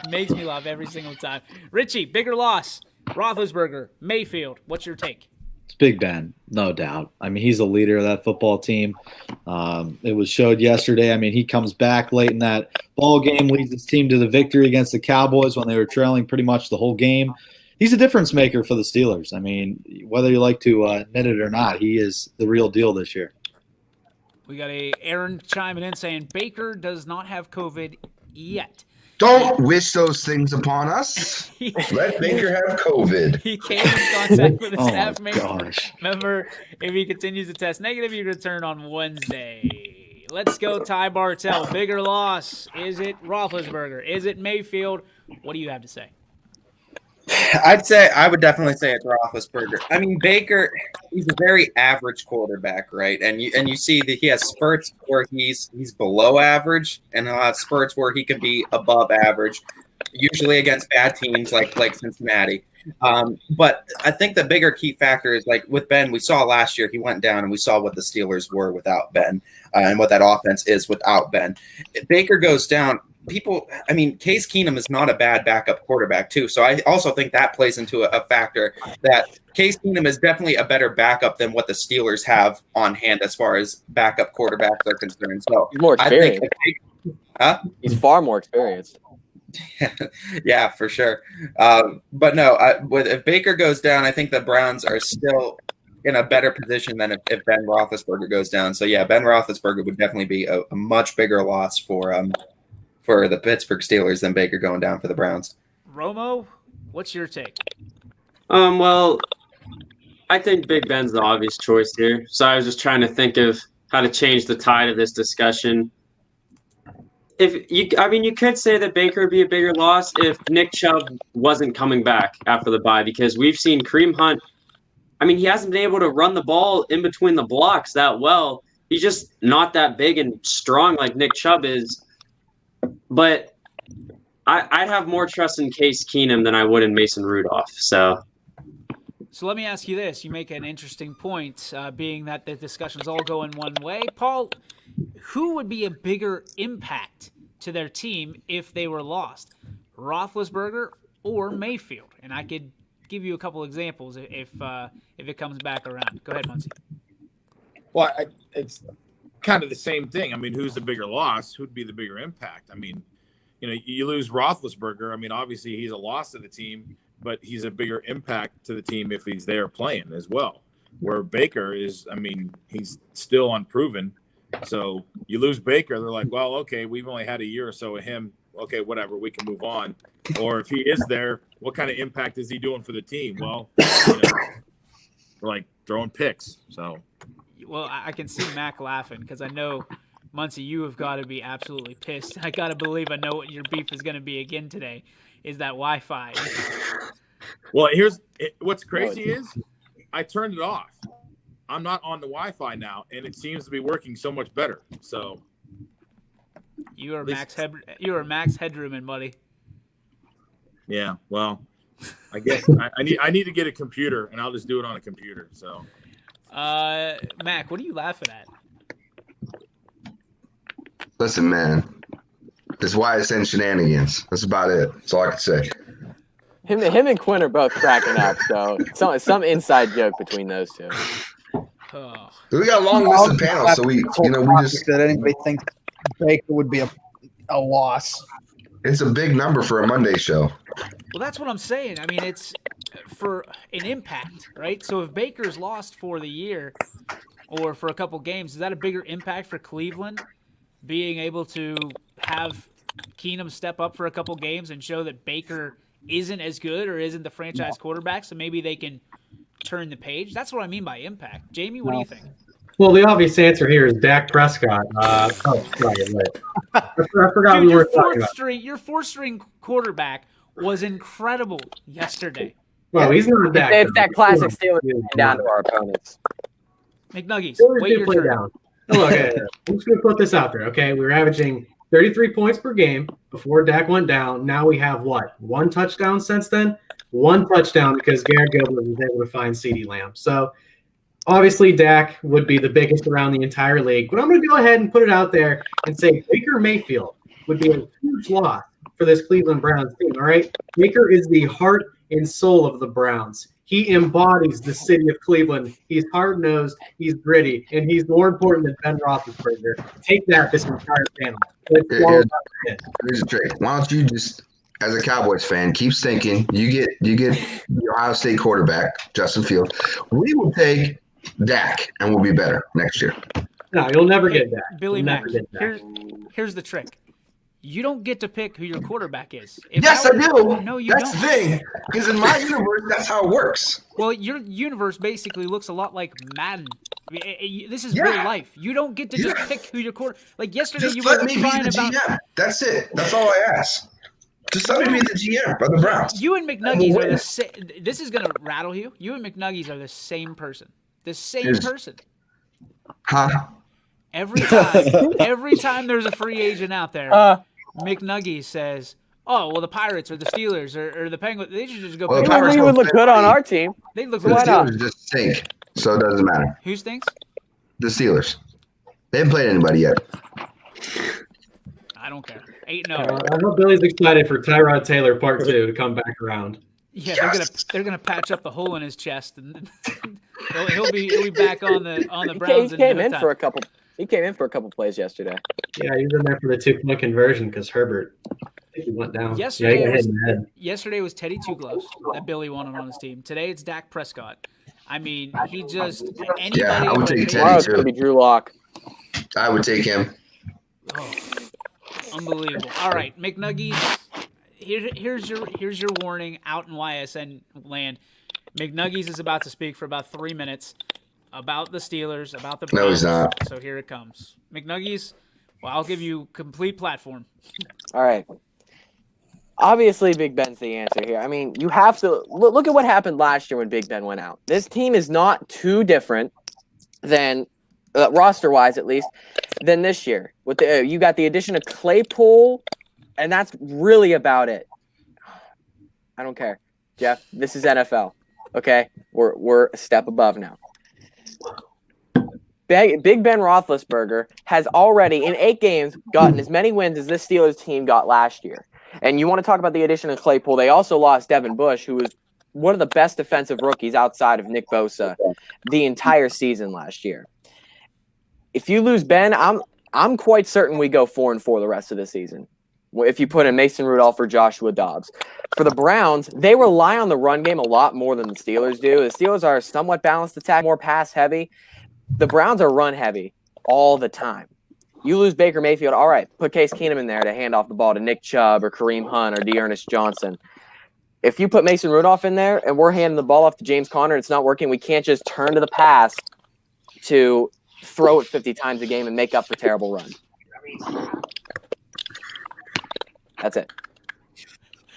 Makes me laugh every single time. Richie, bigger loss, Roethlisberger, Mayfield. What's your take?
It's Big Ben, no doubt. I mean, he's the leader of that football team. It was showed yesterday. I mean, he comes back late in that ball game, leads his team to the victory against the Cowboys when they were trailing pretty much the whole game. He's a difference maker for the Steelers. I mean, whether you like to admit it or not, he is the real deal this year.
We got Aaron chiming in saying Baker does not have COVID yet.
Don't wish those things upon us. Let Baker have COVID.
He came in contact with a staff member. If he continues to test negative, he return on Wednesday. Let's go, Ty Bartell. Bigger loss. Is it Roethlisberger? Is it Mayfield? What do you have to say?
I would definitely say it's Roethlisberger. I mean, Baker, he's a very average quarterback, right? And you see that he has spurts where he's below average, and he'll have spurts where he can be above average, usually against bad teams like Cincinnati. But I think the bigger key factor is, like with Ben, we saw last year he went down, and we saw what the Steelers were without Ben, and what that offense is without Ben. If Baker goes down, Case Keenum is not a bad backup quarterback too. So I also think that plays into a factor that Case Keenum is definitely a better backup than what the Steelers have on hand as far as backup quarterbacks are concerned. So
he's more experienced. He's far more experienced.
Yeah, for sure. But no, if Baker goes down, I think the Browns are still in a better position than if Ben Roethlisberger goes down. So yeah, Ben Roethlisberger would definitely be a much bigger loss for the Pittsburgh Steelers than Baker going down for the Browns.
Romo, what's your take?
Well, I think Big Ben's the obvious choice here. So I was just trying to think of how to change the tide of this discussion. You could say that Baker would be a bigger loss if Nick Chubb wasn't coming back after the bye, because we've seen Kareem Hunt. I mean, he hasn't been able to run the ball in between the blocks that well. He's just not that big and strong like Nick Chubb is. But I'd have more trust in Case Keenum than I would in Mason Rudolph. So
let me ask you this. You make an interesting point, being that the discussions all go in one way. Paul, who would be a bigger impact to their team if they were lost? Roethlisberger or Mayfield? And I could give you a couple examples if it comes back around. Go ahead, Muncie.
Well, it's kind of the same thing. I mean, who's the bigger loss? Who'd be the bigger impact? I mean, you lose Roethlisberger. I mean, obviously he's a loss to the team, but he's a bigger impact to the team if he's there playing as well. Where Baker is, I mean, he's still unproven. So you lose Baker, they're like, well, okay, we've only had a year or so of him. Okay, whatever, we can move on. Or if he is there, what kind of impact is he doing for the team? Well, we're like throwing picks. So,
well, I can see Mac laughing because I know, Muncie, you have got to be absolutely pissed. I got to believe I know what your beef is going to be again today. Is that Wi-Fi?
Well, what's crazy is I turned it off. I'm not on the Wi-Fi now, and it seems to be working so much better. So
you are Max Headroom, buddy.
Yeah, well, I guess I need to get a computer, and I'll just do it on a computer. So,
Mac, what are you laughing at?
Listen, man, it's YSN shenanigans. That's about it. That's all I can say.
Him and Quinn are both cracking up, so some inside joke between those two.
Oh.
We got a long list of panels, so we just
that anybody thinks Baker would be a loss.
It's a big number for a Monday show.
Well, that's what I'm saying. I mean, it's for an impact, right? So if Baker's lost for the year or for a couple games, is that a bigger impact for Cleveland being able to have Keenum step up for a couple games and show that Baker isn't as good or isn't the franchise quarterback, so maybe they can turn the page? That's what I mean by impact. Jamie, what do you think?
Well, the obvious answer here is Dak Prescott. I forgot
Dude,
we were talking about.
Your fourth-string quarterback was incredible yesterday.
Well, he's not Dak.
It's that classic stealing down to our opponents.
McNuggies,
Steelers
wait
did
your
play
turn.
down. Oh, okay. I'm just going to put this out there, okay? We were averaging 33 points per game before Dak went down. Now we have what? One touchdown since then? One touchdown because Garrett Gilbert was able to find CeeDee Lamb. So obviously Dak would be the biggest around the entire league. But I'm going to go ahead and put it out there and say Baker Mayfield would be a huge loss for this Cleveland Browns team, all right? Baker is the heart and soul of the Browns. He embodies the city of Cleveland. He's hard-nosed, he's gritty, and he's more important than Ben Roethlisberger. Take that, this entire panel.
Here's the trick. Why don't you just, as a Cowboys fan, keep thinking. You get the Ohio State quarterback, Justin Fields. We will take Dak, and we'll be better next year.
No, you'll never get that.
Billy
You'll
Mack,
never get that.
here's the trick. You don't get to pick who your quarterback is.
Yes, I do.
No, you
That's
don't.
the thing. Because in my universe, that's how it works.
Well, your universe basically looks a lot like Madden. This is real life. You don't get to just pick who your quarter. Like yesterday,
Just
you
let
were
me be
crying
the
about.
GM. That's it. That's all I ask. Just let me be the GM by the Browns.
You and McNuggies are the same. This is gonna rattle you. You and McNuggies are the same person. The same person.
Huh?
Every time there's a free agent out there, McNuggies says, "Oh, well, the Pirates or the Steelers or the Penguins, they should just go."
Well,
pick
the Pirates
He would look good on our team.
They look
The
good.
Steelers just stink, so it doesn't matter.
Who stinks?
The Steelers. They haven't played anybody yet.
I don't care. 8-0.
I hope Billy's excited for Tyrod Taylor Part 2 to come back around.
Yeah, they're gonna patch up the hole in his chest, and he'll be back on the Browns.
He came in for a couple. He came in for a couple plays yesterday.
Yeah, he was in there for the 2-point conversion because Herbert, I think he went down.
Yesterday,
yeah, he got hit in the head.
Yesterday was Teddy Two Gloves that Billy wanted on his team. Today it's Dak Prescott. I mean, he just anybody.
Yeah, I would take Teddy
Tomorrow's
too.
gonna be Drew Lock.
I would take him.
Oh, unbelievable. All right, McNuggies. Here's your warning out in YSN land. McNuggies is about to speak for about 3 minutes about the Steelers, about the Browns.
No, he's not.
So here it comes. McNuggies, well, I'll give you complete platform.
All right. Obviously, Big Ben's the answer here. I mean, you have to look at what happened last year when Big Ben went out. This team is not too different than roster-wise, at least, than this year. With you got the addition of Claypool, and that's really about it. I don't care, Jeff. This is NFL. Okay, we're a step above now. Big Ben Roethlisberger has already, in 8 games, gotten as many wins as this Steelers team got last year. And you want to talk about the addition of Claypool. They also lost Devin Bush, who was one of the best defensive rookies outside of Nick Bosa the entire season last year. If you lose Ben, I'm quite certain we go 4-4 the rest of the season. If you put in Mason Rudolph or Joshua Dobbs. For the Browns, they rely on the run game a lot more than the Steelers do. The Steelers are a somewhat balanced attack, more pass heavy. The Browns are run heavy all the time. You lose Baker Mayfield, all right, put Case Keenum in there to hand off the ball to Nick Chubb or Kareem Hunt or Dearness Johnson. If you put Mason Rudolph in there and we're handing the ball off to James Conner and it's not working, we can't just turn to the pass to throw it 50 times a game and make up for terrible run. That's it.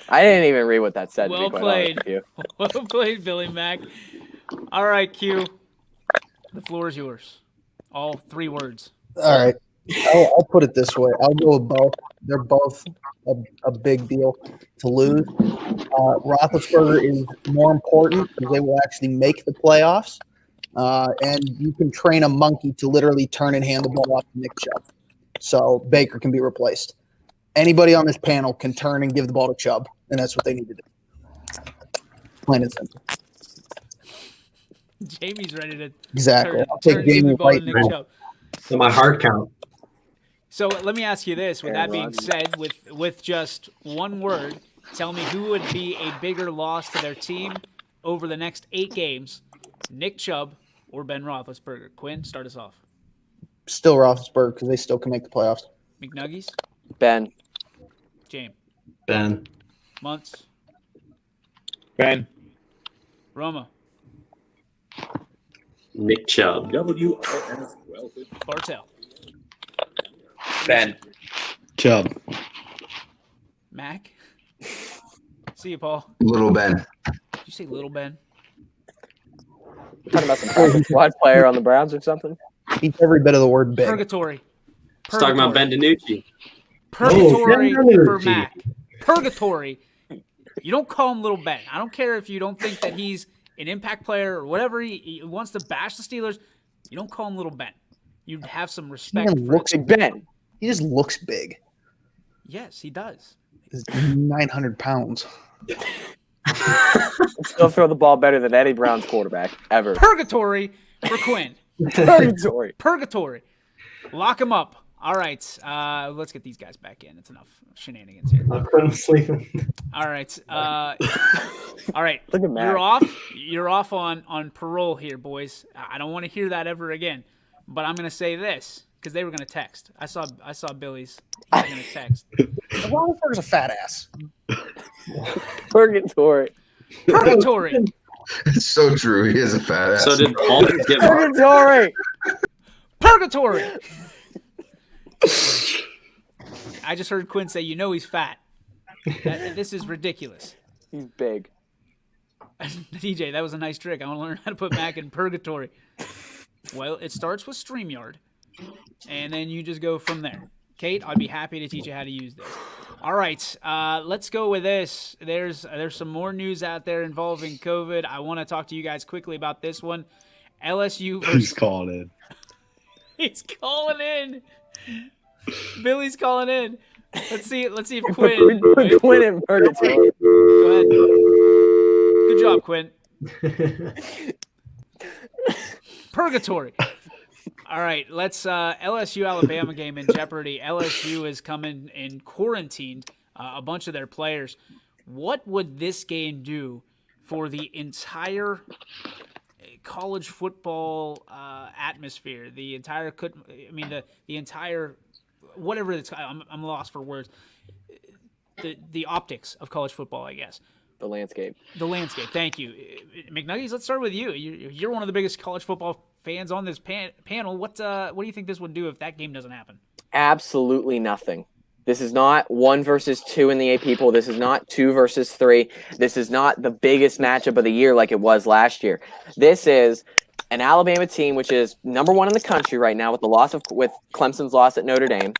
I didn't even read what that said.
Well played. Well played, Billy Mack. All right, Q. The floor is yours. All 3 words.
All right. I'll put it this way. I'll go with both. They're both a big deal to lose. Roethlisberger is more important because they will actually make the playoffs. And you can train a monkey to literally turn and hand the ball off to Nick Chubb. So Baker can be replaced. Anybody on this panel can turn and give the ball to Chubb, and that's what they need to do. Plain and simple.
Jamie's ready to
Exactly. I'll
turn
take Jamie
the ball
right
to Nick
now.
Chubb.
So my heart count.
So let me ask you this. With that being said, with just one word, tell me who would be a bigger loss to their team over the next 8 games, Nick Chubb or Ben Roethlisberger? Quinn, start us off.
Still Roethlisberger because they still can make the playoffs.
McNuggies?
Ben.
James?
Ben.
Muntz?
Ben.
Roma?
Nick Chubb.
Bartel?
Ben.
Chubb.
Mac? See you, Paul.
Little Ben.
Did you say Little Ben?
Talking about some practice squad player on the Browns or something?
Eat every bit of the word big.
Purgatory.
He's talking about Ben DiNucci.
Purgatory
Oh,
for Mac. Purgatory. You don't call him Little Ben. I don't care if you don't think that he's an impact player or whatever. He wants to bash the Steelers. You don't call him Little Ben. You'd have some respect
even
for
looks
him.
Ben.
He just looks big.
Yes, he does.
He's 900 pounds.
Still throw the ball better than any Browns quarterback ever.
Purgatory for Quinn.
Purgatory.
Purgatory. Lock him up. All right. Let's get these guys back in. It's enough shenanigans here.
I'm sleeping.
All right. All right.
Look at Matt.
You're off. You're off on parole here, boys. I don't want to hear that ever again. But I'm going to say this because they were going to text. I saw Billy's. He was going to text.
Roethlisberger's a fat ass.
Purgatory.
Purgatory.
It's so true. He is a fat ass.
So did Paul get
Purgatory.
Purgatory. I just heard Quinn say, he's fat. This is ridiculous.
He's big.
DJ, that was a nice trick. I want to learn how to put Mac in purgatory. Well, it starts with StreamYard, and then you just go from there. Kate, I'd be happy to teach you how to use this. All right, let's go with this. There's some more news out there involving COVID. I want to talk to you guys quickly about this one. LSU versus...
Who's calling in?
He's calling in. Billy's calling in. Let's see if Quinn...
Quinn in purgatory.
Go ahead. Good job, Quinn. Purgatory. All right, let's LSU Alabama game in jeopardy. LSU is coming in quarantined a bunch of their players. What would this game do for the entire college football atmosphere? The entire the entire whatever it's I'm lost for words. The optics of college football, I guess.
The landscape.
Thank you, McNuggies. Let's start with you. You're one of the biggest college football fans on this panel. What do you think this would do if that game doesn't happen?
Absolutely nothing. This is not 1 versus 2 in the AP poll. This is not 2 versus 3. This is not the biggest matchup of the year like it was last year. This is an Alabama team which is number 1 in the country right now with Clemson's loss at Notre Dame,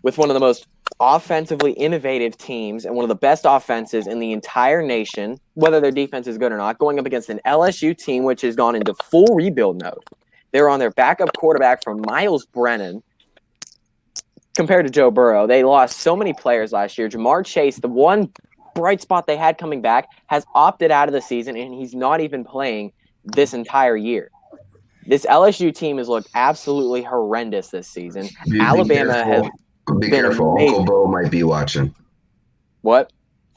with one of the most offensively innovative teams and one of the best offenses in the entire nation, whether their defense is good or not, going up against an LSU team which has gone into full rebuild mode. They're on their backup quarterback from Miles Brennan compared to Joe Burrow. They lost so many players last year. Jamar Chase, the one bright spot they had coming back, has opted out of the season, and he's not even playing this entire year. This LSU team has looked absolutely horrendous this season. Alabama has
Be
been
careful.
amazing.
Uncle Bo might be watching.
What?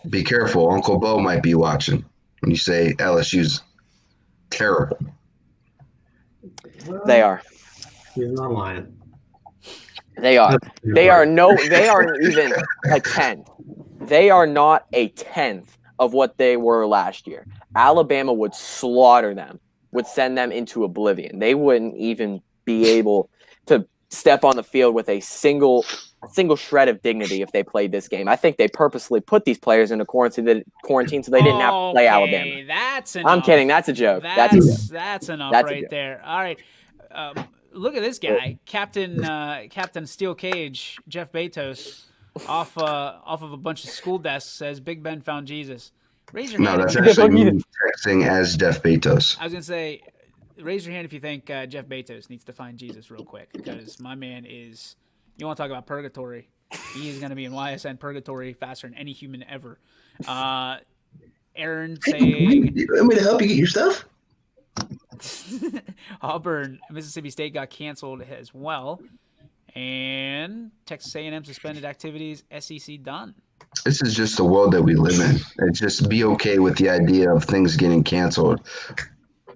Be careful. Uncle Bo might be watching when you say LSU's terrible.
They are.
He's not lying.
They are. They aren't even a tenth. They are not a tenth of what they were last year. Alabama would slaughter them, would send them into oblivion. They wouldn't even be able to step on the field with a single shred of dignity if they played this game. I think they purposely put these players into quarantine so they didn't have to play Alabama.
That's enough.
I'm kidding. That's a joke. That's
enough
That's a
right
joke.
there. All right. Look at this guy, Captain Steel Cage, Jeff Bezos, off of a bunch of school desks says Big Ben found Jesus. Raise your hand.
No, that's actually me texting as Jeff Bezos.
I was gonna say, raise your hand if you think Jeff Bezos needs to find Jesus real quick, because my man is. You want to talk about purgatory? He is gonna be in YSN purgatory faster than any human ever. Aaron saying,
"You want me to help you get your stuff?"
Auburn, Mississippi State got canceled as well, and Texas A&M suspended activities. SEC done.
This is just the world that we live in. It's just be okay with the idea of things getting canceled,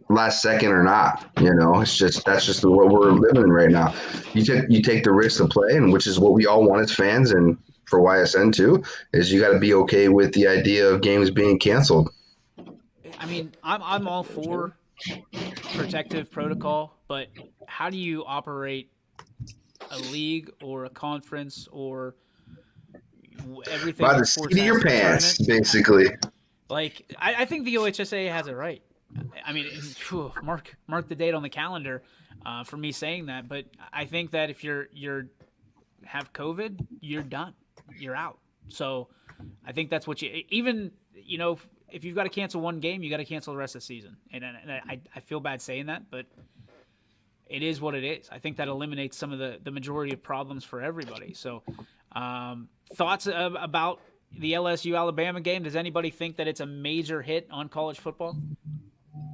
last second or not. It's just that's just the world we're living in right now. You take the risk to play, and which is what we all want as fans, and for YSN too, is you got to be okay with the idea of games being canceled.
I mean, I'm all for protective protocol, but how do you operate a league or a conference or everything
By the seat of your pants, basically.
Like, I think the OHSA has it right. I mean, mark the date on the calendar for me saying that, but I think that if you're have COVID, you're done. You're out. So I think that's what if you've got to cancel one game, you got to cancel the rest of the season. And I feel bad saying that, but it is what it is. I think that eliminates some of the majority of problems for everybody. So thoughts about the LSU-Alabama game? Does anybody think that it's a major hit on college football?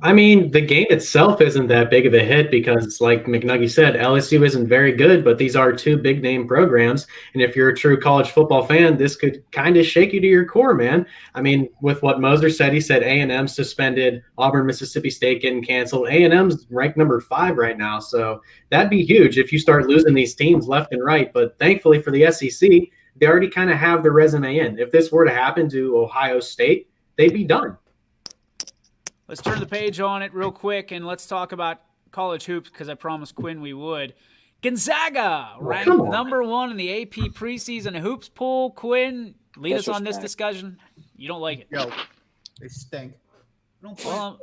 I mean, the game itself isn't that big of a hit because, like McNuggy said, LSU isn't very good, but these are two big-name programs. And if you're a true college football fan, this could kind of shake you to your core, man. I mean, with what Moser said, he said A&M suspended, Auburn, Mississippi State getting canceled. A&M's ranked number 5 right now, so that'd be huge if you start losing these teams left and right. But thankfully for the SEC, they already kind of have the resume in. If this were to happen to Ohio State, they'd be done.
Let's turn the page on it real quick, and let's talk about college hoops because I promised Quinn we would. Gonzaga, ranked number 1 in the AP preseason hoops poll. Quinn, lead us on this discussion. You don't like it.
Yo, they stink.
Well,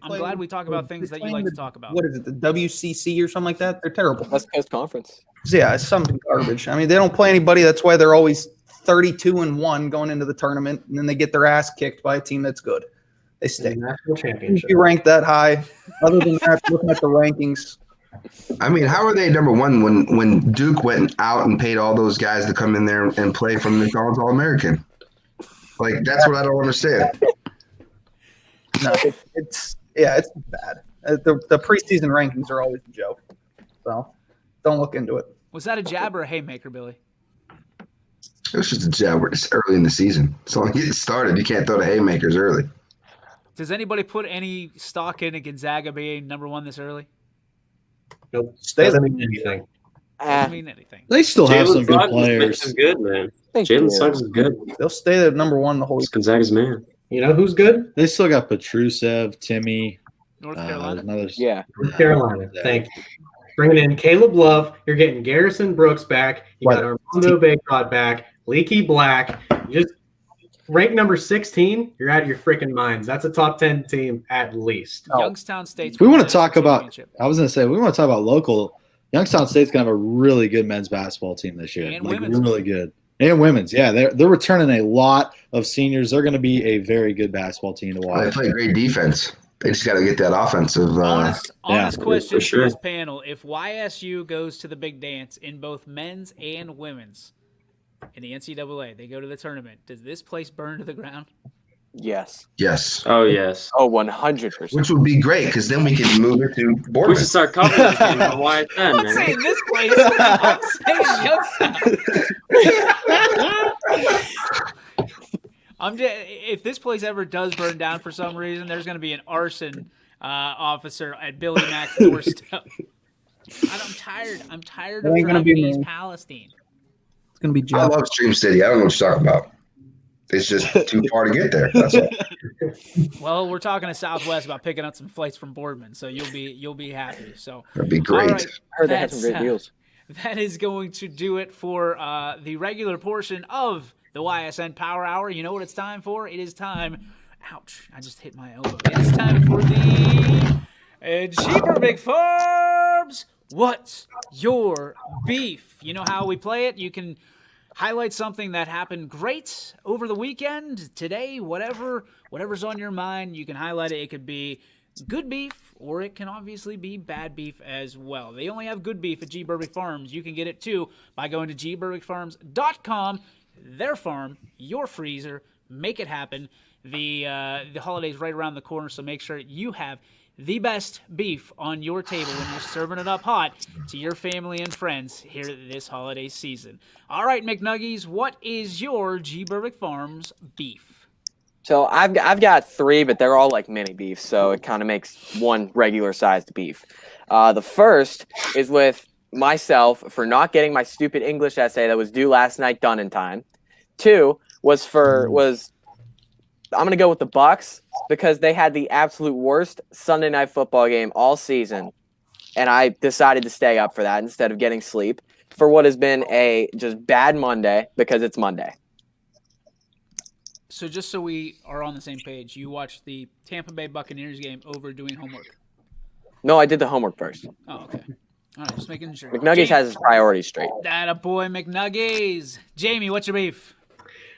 I'm glad we talk about things that you like to talk about.
What is it, the WCC or something like that? They're terrible.
West Coast Conference.
Yeah, it's some garbage. I mean, they don't play anybody. That's why they're always 32-1 going into the tournament, and then they get their ass kicked by a team that's good. They stink.
National championship.
You rank that high. Other than that, looking at the rankings.
I mean, how are they number 1 when Duke went out and paid all those guys to come in there and play from the McDonald's All-American? Like, that's what I don't understand.
No, it's bad. The preseason rankings are always a joke. So don't look into it.
Was that a jab or a haymaker, Billy?
It was just a jab. It's early in the season. So when you get started, you can't throw the haymakers early.
Does anybody put any stock in a Gonzaga being number 1 this early?
Nope. Doesn't mean anything.
Doesn't mean anything.
They still have some good players.
Is good, man. Jalen Suggs is good.
They'll stay at number 1 the whole
It's Gonzaga's man.
You know who's good?
They still got Petrusev, Timmy.
North Carolina.
North
Carolina. Thank you. Bringing in Caleb Love. You're getting Garrison Brooks back. You got Armando Baycott back. Leaky Black. You just ranked number 16. You're out of your freaking minds. That's a top 10 team at least.
Youngstown State's.
We want to talk about. I was going to say we want to talk about local. Youngstown State's going to have a really good men's basketball team this year.
And women's.
Really good. And women's, yeah, they're returning a lot of seniors. They're going to be a very good basketball team to watch.
They play great defense. They just got to get that offensive.
Honest question
for sure.
to this panel: if YSU goes to the big dance in both men's and women's, in the NCAA. They go to the tournament. Does this place burn to the ground?
Yes.
Yes.
Oh, yes.
Oh, 100%.
Which would be great because then we could move it to
We
Bournemouth.
should start covering those games on YSN,
I'm not
man.
saying this place. I'm saying Youngstown. If this place ever does burn down for some reason, there's going to be an arson officer at Billy Mack's doorstep. I'm tired. I'm tired
It
of
ain't gonna
driving
be
East
me.
Palestine.
It's gonna be
I
Jeff.
love Stream City. I don't know what you're talking about. It's just too far to get there. That's all.
Well, we're talking to Southwest about picking up some flights from Boardman, so you'll be happy. So
That'd be great.
all right,
I heard they had some great deals.
That is going to do it for the regular portion of the YSN Power Hour. You know what it's time for? It is time. Ouch! I just hit my elbow. It is time for the Cheaper Big Farms. What's your beef? You know how we play it. You can highlight something that happened great over the weekend, today, whatever's on your mind. You can highlight it. It could be good beef, or it can obviously be bad beef as well. They only have good beef at G. Burbick Farms. You can get it too by going to gburbickfarms.com. Their farm, your freezer. Make it happen. The holiday's right around the corner, so make sure you have the best beef on your table when you're serving it up hot to your family and friends here this holiday season. All right, McNuggies, what is your G. Burbick Farms beef?
So I've got 3, but they're all like mini beef, so it kind of makes one regular sized beef. The first is with myself for not getting my stupid English essay that was due last night done in time. 2 was I'm gonna go with the Bucks because they had the absolute worst Sunday night football game all season, and I decided to stay up for that instead of getting sleep for what has been a just bad Monday because it's Monday.
So just so we are on the same page, you watched the Tampa Bay Buccaneers game over doing homework.
No, I did the homework first.
Oh, okay. All right, just making sure.
McNuggies has his priorities straight.
That a boy, McNuggies. Jamie, what's your beef?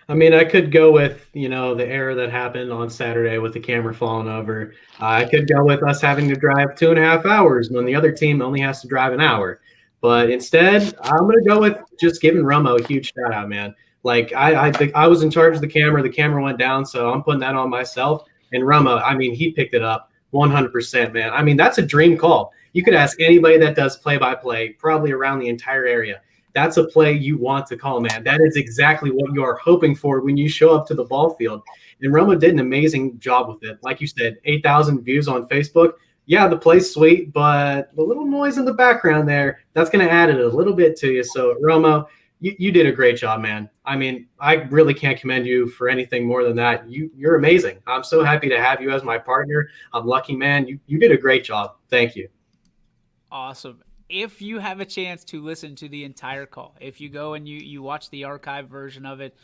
I mean, I could go with, the error that happened on Saturday with the camera falling over. I could go with us having to drive 2.5 hours when the other team only has to drive an hour. But instead, I'm going to go with just giving Romo a huge shout out, man. Like, I was in charge of the camera went down, so I'm putting that on myself. And Romo, I mean, he picked it up 100%, man. I mean, that's a dream call. You could ask anybody that does play-by-play, probably around the entire area. That's a play you want to call, man. That is exactly what you are hoping for when you show up to the ball field. And Romo did an amazing job with it. Like you said, 8,000 views on Facebook. Yeah, the play's sweet, but the little noise in the background there, that's going to add it a little bit to you. So, Romo, you did a great job, man. I mean, I really can't commend you for anything more than that. You're amazing. I'm so happy to have you as my partner. I'm lucky, man. You did a great job. Thank you.
Awesome. If you have a chance to listen to the entire call, if you go and you watch the archive version of it,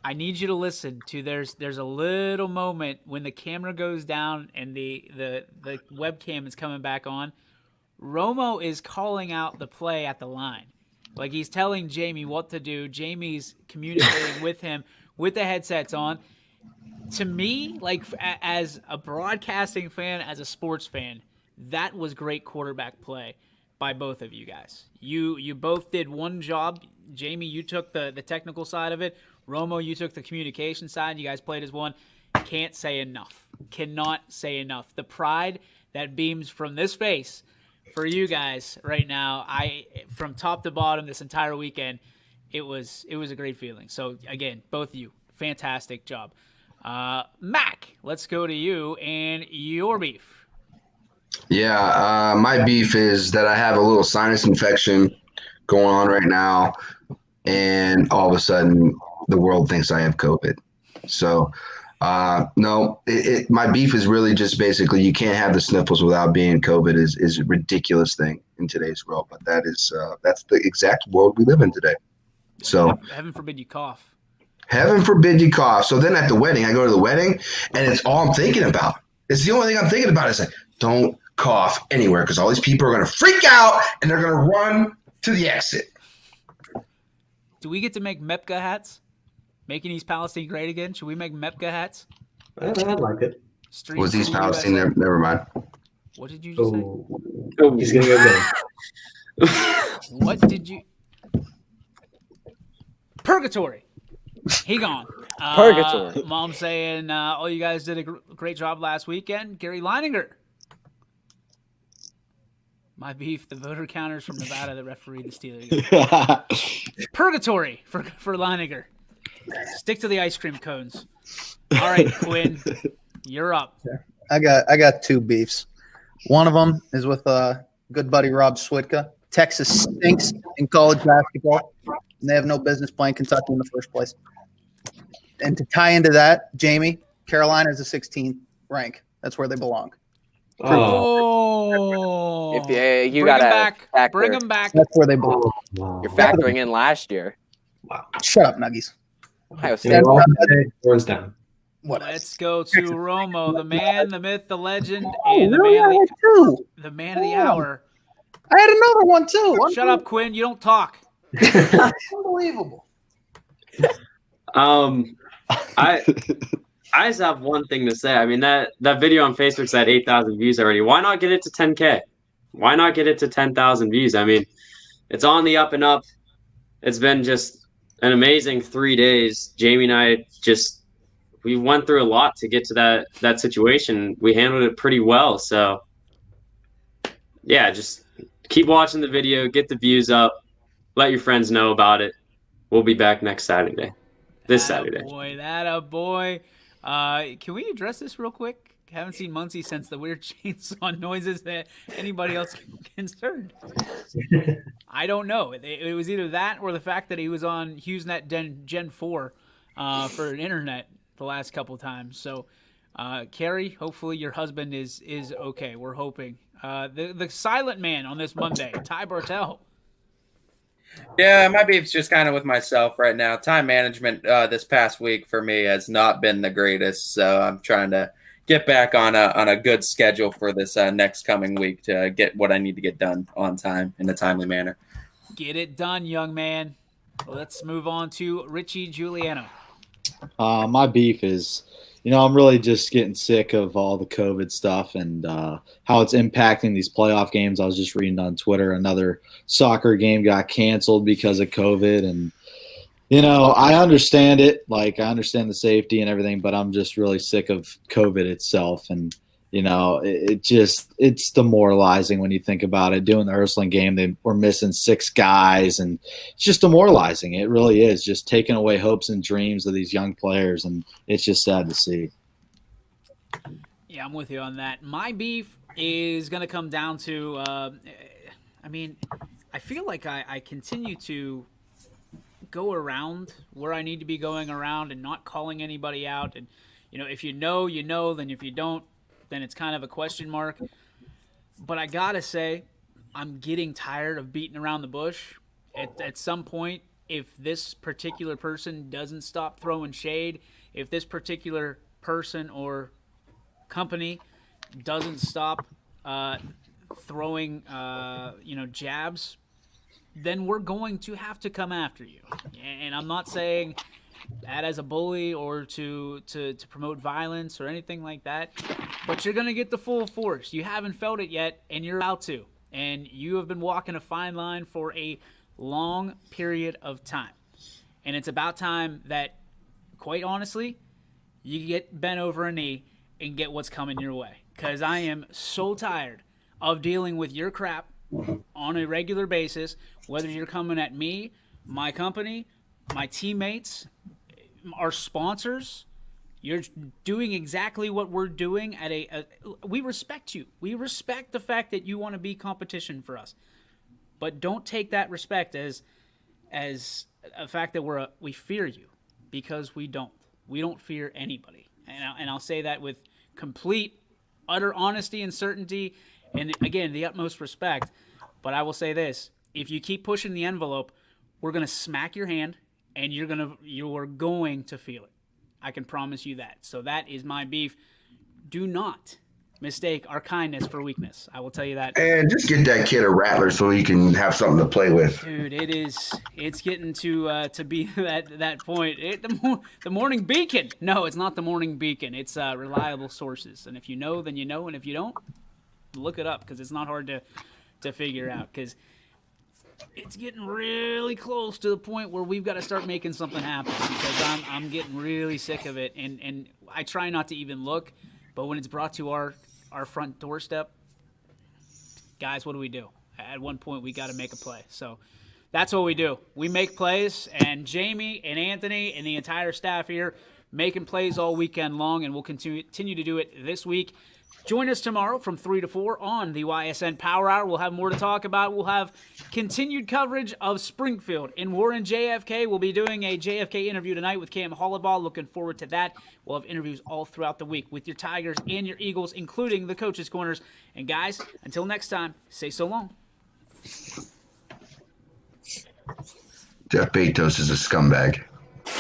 I need you to listen to there's a little moment when the camera goes down and the webcam is coming back on. Romo is calling out the play at the line. Like he's telling Jamie what to do. Jamie's communicating with him with the headsets on. To me, like as a broadcasting fan, as a sports fan, that was great quarterback play by both of you guys. You both did one job. Jamie, you took the technical side of it. Romo, you took the communication side. You guys played as one. Can't say enough. Cannot say enough. The pride that beams from this face for you guys right now, from top to bottom this entire weekend, it was a great feeling. So again, both of you, fantastic job. Mac, let's go to you and your beef.
Yeah, my beef is that I have a little sinus infection going on right now, and all of a sudden the world thinks I have COVID. So, no, my beef is really just basically you can't have the sniffles without being COVID is a ridiculous thing in today's world, but that's the exact world we live in today. So
heaven forbid you cough.
Heaven forbid you cough. So then at the wedding, I go to the wedding, and it's all I'm thinking about. It's the only thing I'm thinking about is like, don't cough anywhere because all these people are going to freak out and they're going to run to the exit.
Do we get to make MEPCA hats? Making East Palestine great again? Should we make MEPCA hats?
I'd like it.
Was East Palestine there? Never mind.
What did you just say?
He's going to go get it.
What did you... Purgatory. He gone.
Purgatory.
Mom saying, "Oh, you guys did a great job last weekend." Gary Leininger. My beef, the voter counters from Nevada that refereed the Steelers game. Purgatory for Leininger. Stick to the ice cream cones. All right, Quinn, you're up.
I got two beefs. One of them is with good buddy Rob Switka. Texas stinks in college basketball, and they have no business playing Kentucky in the first place. And to tie into that, Jamie, Carolina is a 16th rank. That's where they belong.
Oh,
If you
bring
got
him back.
factor,
Bring him back.
That's where they belong.
You're factoring in last year.
Shut up, Nuggies.
Ohio State.
They're all hands down.
Let's go to Romo, the man, the myth, the legend,
Oh,
and the
really?
man
I had two.
the man of the hour.
I had another one too.
Shut up, Quinn. You don't talk.
Unbelievable.
I just have one thing to say. I mean, that video on Facebook's at 8,000 views already. Why not get it to 10K? Why not get it to 10,000 views? I mean, it's on the up and up. It's been just an amazing 3 days. Jamie and I we went through a lot to get to that situation. We handled it pretty well. So, yeah, just keep watching the video, get the views up, let your friends know about it. We'll be back next Saturday. This Saturday.
Boy, that a boy. Can we address this real quick? Haven't seen Muncie since the weird chainsaw noises that anybody else concerned. I don't know. It was either that or the fact that he was on HughesNet Gen 4 for an internet the last couple times. So, Carrie, hopefully your husband is okay. We're hoping. The silent man on this Monday, Ty Bartell.
Yeah, my beef's just kind of with myself right now. Time management this past week for me has not been the greatest, so I'm trying to get back on a good schedule for this next coming week to get what I need to get done on time in a timely manner.
Get it done, young man. Let's move on to Richie Giuliano.
My beef is, I'm really just getting sick of all the COVID stuff and how it's impacting these playoff games. I was just reading on Twitter, another soccer game got canceled because of COVID. And, I understand it. Like, I understand the safety and everything, but I'm just really sick of COVID itself. And, it's demoralizing when you think about it. Doing the Ursuline game, they were missing 6 guys, and it's just demoralizing. It really is, just taking away hopes and dreams of these young players, and it's just sad to see.
Yeah, I'm with you on that. My beef is going to come down to, I feel like I continue to go around where I need to be going around and not calling anybody out. And, if you know, you know, then if you don't, then it's kind of a question mark. But I got to say, I'm getting tired of beating around the bush. At some point, if this particular person doesn't stop throwing shade, if this particular person or company doesn't stop throwing, jabs, then we're going to have to come after you. And I'm not saying that as a bully or to promote violence or anything like that, but you're going to get the full force. You haven't felt it yet, and you're about to. And you have been walking a fine line for a long period of time. And it's about time that, quite honestly, you get bent over a knee and get what's coming your way. Because I am so tired of dealing with your crap on a regular basis, whether you're coming at me, my company, my teammates, our sponsors. You're doing exactly what we're doing we respect you. We respect the fact that you want to be competition for us. But don't take that respect as a fact that we fear you, because we don't. We don't fear anybody. And I'll say that with complete, utter honesty and certainty, and again, the utmost respect. But I will say this: if you keep pushing the envelope, we're going to smack your hand, and you're going to feel it. I can promise you that. So that is my beef. Do not mistake our kindness for weakness. I will tell you that.
And just get that kid a rattler so he can have something to play with.
Dude, it's getting to be that point. The morning beacon. No, it's not the morning beacon. It's reliable sources. And if you know, then you know. And if you don't, look it up, because it's not hard to figure out. Because it's getting really close to the point where we've got to start making something happen because I'm getting really sick of it. And I try not to even look, but when it's brought to our front doorstep, guys, what do? At one point, we got to make a play. So that's what we do. We make plays, and Jamie and Anthony and the entire staff here making plays all weekend long, and we'll continue to do it this week. Join us tomorrow from 3 to 4 on the YSN Power Hour. We'll have more to talk about. We'll have continued coverage of Springfield and Warren JFK. We'll be doing a JFK interview tonight with Cam Hollabaugh. Looking forward to that. We'll have interviews all throughout the week with your Tigers and your Eagles, including the Coaches' Corners. And guys, until next time, say so long.
Jeff Bezos is a scumbag.